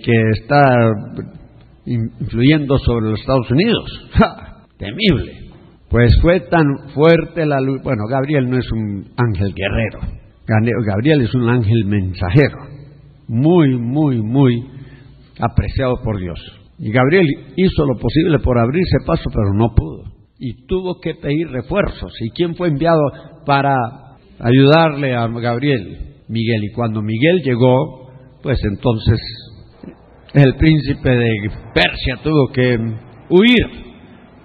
que está influyendo sobre los Estados Unidos? ¡Ja! Temible. Pues fue tan fuerte la luz. Bueno, Gabriel no es un ángel guerrero. Gabriel es un ángel mensajero, muy, muy, muy apreciado por Dios. Y Gabriel hizo lo posible por abrirse paso, pero no pudo. Y tuvo que pedir refuerzos. ¿Y quién fue enviado para ayudarle a Gabriel? Miguel. Y cuando Miguel llegó, pues entonces el príncipe de Persia tuvo que huir.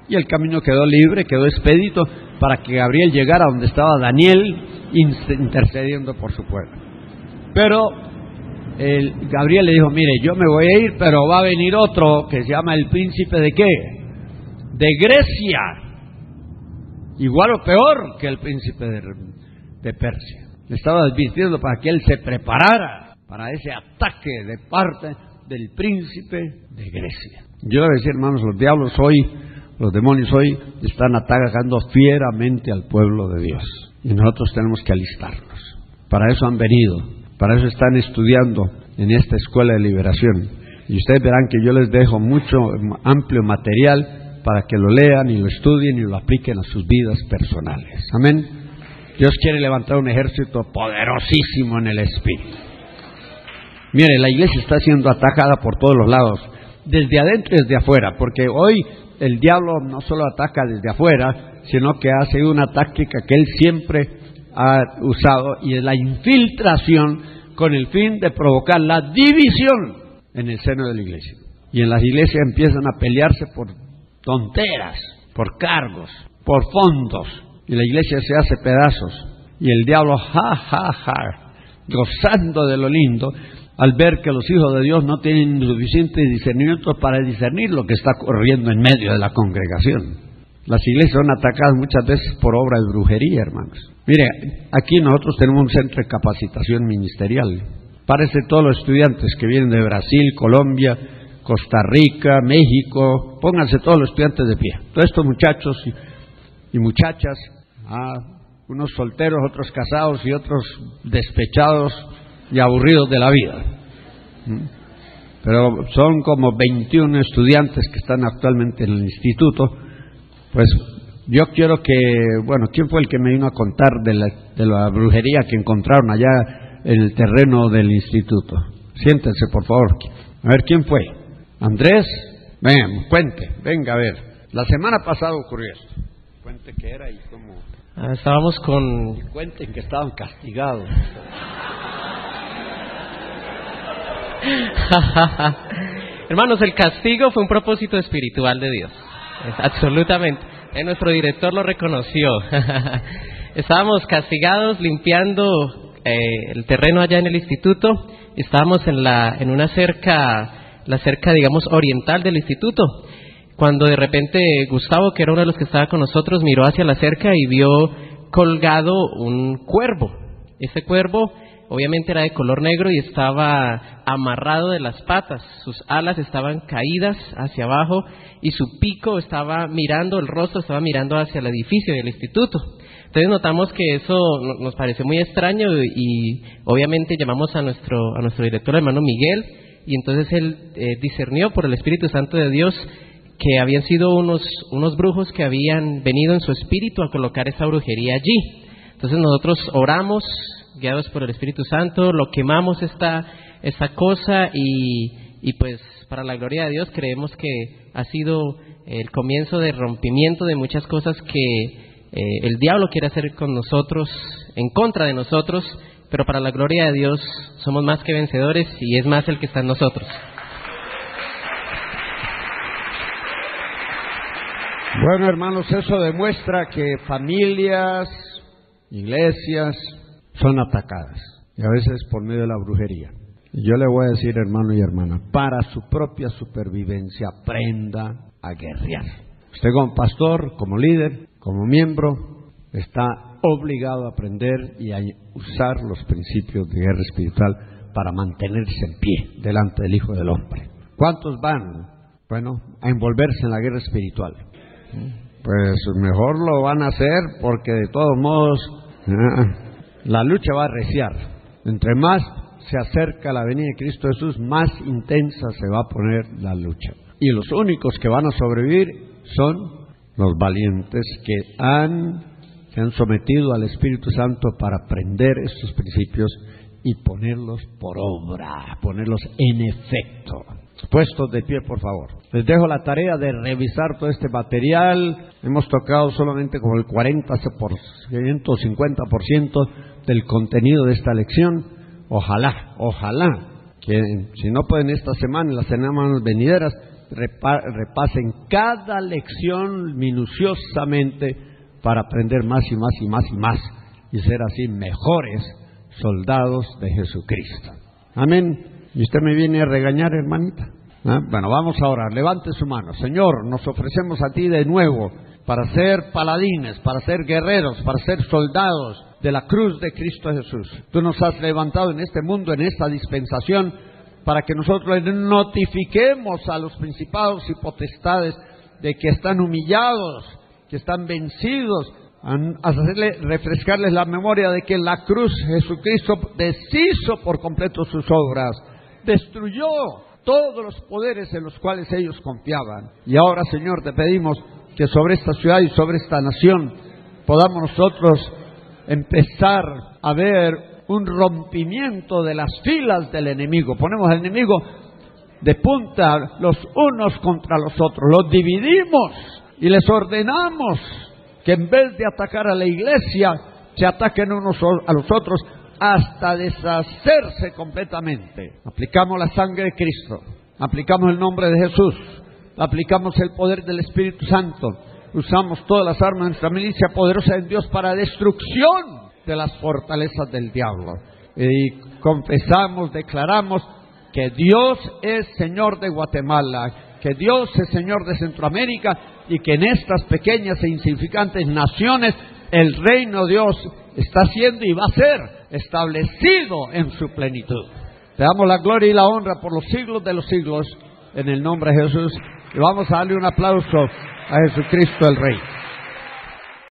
Y el camino quedó libre, quedó expedito para que Gabriel llegara donde estaba Daniel intercediendo por su pueblo. Pero Gabriel le dijo, mire, yo me voy a ir, pero va a venir otro que se llama el príncipe de ¿qué? De Grecia. Igual o peor que el príncipe de Persia. Le estaba advirtiendo para que él se preparara para ese ataque de parte del príncipe de Grecia. Yo le decía, hermanos, los demonios hoy están atacando fieramente al pueblo de Dios. Y nosotros tenemos que alistarnos. Para eso han venido. Para eso están estudiando en esta escuela de liberación. Y ustedes verán que yo les dejo mucho amplio material para que lo lean y lo estudien y lo apliquen a sus vidas personales. Amén. Dios quiere levantar un ejército poderosísimo en el Espíritu. Mire, la iglesia está siendo atacada por todos los lados, desde adentro y desde afuera, porque hoy el diablo no solo ataca desde afuera, sino que ha sido una táctica que él siempre ha usado, y es la infiltración con el fin de provocar la división en el seno de la iglesia. Y en las iglesias empiezan a pelearse por tonteras, por cargos, por fondos, y la iglesia se hace pedazos, y el diablo gozando de lo lindo al ver que los hijos de Dios no tienen suficiente discernimiento para discernir lo que está ocurriendo en medio de la congregación. Las iglesias son atacadas muchas veces por obra de brujería, hermanos. Mire, aquí nosotros tenemos un centro de capacitación ministerial. Párese todos los estudiantes que vienen de Brasil, Colombia, Costa Rica, México, pónganse todos los estudiantes de pie. Todos estos muchachos y muchachas, unos solteros, otros casados y otros despechados y aburridos de la vida. Pero son como 21 estudiantes que están actualmente en el instituto. Pues yo quiero que, bueno, ¿quién fue el que me vino a contar de la brujería que encontraron allá en el terreno del instituto? Siéntense, por favor. A ver, ¿quién fue? ¿Andrés? Ven, cuente, venga a ver. La semana pasada ocurrió esto. Cuente qué era y cómo. Estábamos con... Cuenten que estaban castigados. Hermanos, el castigo fue un propósito espiritual de Dios. Absolutamente. Nuestro director lo reconoció. Estábamos castigados limpiando el terreno allá en el instituto. Estábamos en una cerca, la cerca, digamos, oriental del instituto, cuando de repente Gustavo, que era uno de los que estaba con nosotros, miró hacia la cerca y vio colgado un cuervo. Ese cuervo obviamente era de color negro y estaba amarrado de las patas. Sus alas estaban caídas hacia abajo y su pico estaba mirando, el rostro estaba mirando hacia el edificio del instituto. Entonces notamos que eso nos pareció muy extraño y obviamente llamamos a nuestro director, hermano Miguel, y entonces él discernió por el Espíritu Santo de Dios que habían sido unos brujos que habían venido en su espíritu a colocar esa brujería allí. Entonces nosotros oramos, guiados por el Espíritu Santo, lo quemamos esta cosa y pues para la gloria de Dios creemos que ha sido el comienzo de rompimiento de muchas cosas que el diablo quiere hacer con nosotros, en contra de nosotros, pero para la gloria de Dios somos más que vencedores y es más el que está en nosotros. Bueno, hermanos, eso demuestra que familias, iglesias son atacadas, y a veces por medio de la brujería. Y yo le voy a decir, hermano y hermana, para su propia supervivencia, aprenda a guerrear. Usted como pastor, como líder, como miembro, está obligado a aprender y a usar los principios de guerra espiritual para mantenerse en pie delante del Hijo del Hombre. ¿Cuántos van, a envolverse en la guerra espiritual? Pues mejor lo van a hacer, porque de todos modos la lucha va a arreciar. Entre más se acerca la venida de Cristo Jesús, más intensa se va a poner la lucha. Y los únicos que van a sobrevivir son los valientes que se han sometido al Espíritu Santo para aprender estos principios y ponerlos por obra, ponerlos en efecto. Puestos de pie, por favor. Les dejo la tarea de revisar todo este material. Hemos tocado solamente como el 40% o 50% del contenido de esta lección. Ojalá que si no pueden esta semana, en las semanas venideras, repasen cada lección minuciosamente para aprender más y más y más y más y ser así mejores soldados de Jesucristo. Amén. ¿Y usted me viene a regañar, hermanita? Bueno, vamos a orar. Levante su mano. Señor, nos ofrecemos a ti de nuevo para ser paladines, para ser guerreros, para ser soldados de la cruz de Cristo Jesús. Tú nos has levantado en este mundo, en esta dispensación, para que nosotros les notifiquemos a los principados y potestades de que están humillados, que están vencidos, a refrescarles la memoria de que en la cruz Jesucristo deshizo por completo sus obras, destruyó todos los poderes en los cuales ellos confiaban. Y ahora, Señor, te pedimos que sobre esta ciudad y sobre esta nación podamos nosotros empezar a ver un rompimiento de las filas del enemigo. Ponemos al enemigo de punta los unos contra los otros, los dividimos y les ordenamos que en vez de atacar a la iglesia, se ataquen unos a los otros hasta deshacerse completamente. Aplicamos la sangre de Cristo, aplicamos el nombre de Jesús, aplicamos el poder del Espíritu Santo, usamos todas las armas de nuestra milicia poderosa en Dios para destrucción de las fortalezas del diablo. Y confesamos, declaramos que Dios es Señor de Guatemala, que Dios es Señor de Centroamérica y que en estas pequeñas e insignificantes naciones el reino de Dios está siendo y va a ser establecido en su plenitud. Te damos la gloria y la honra por los siglos de los siglos, en el nombre de Jesús. Y vamos a darle un aplauso a Jesucristo el Rey.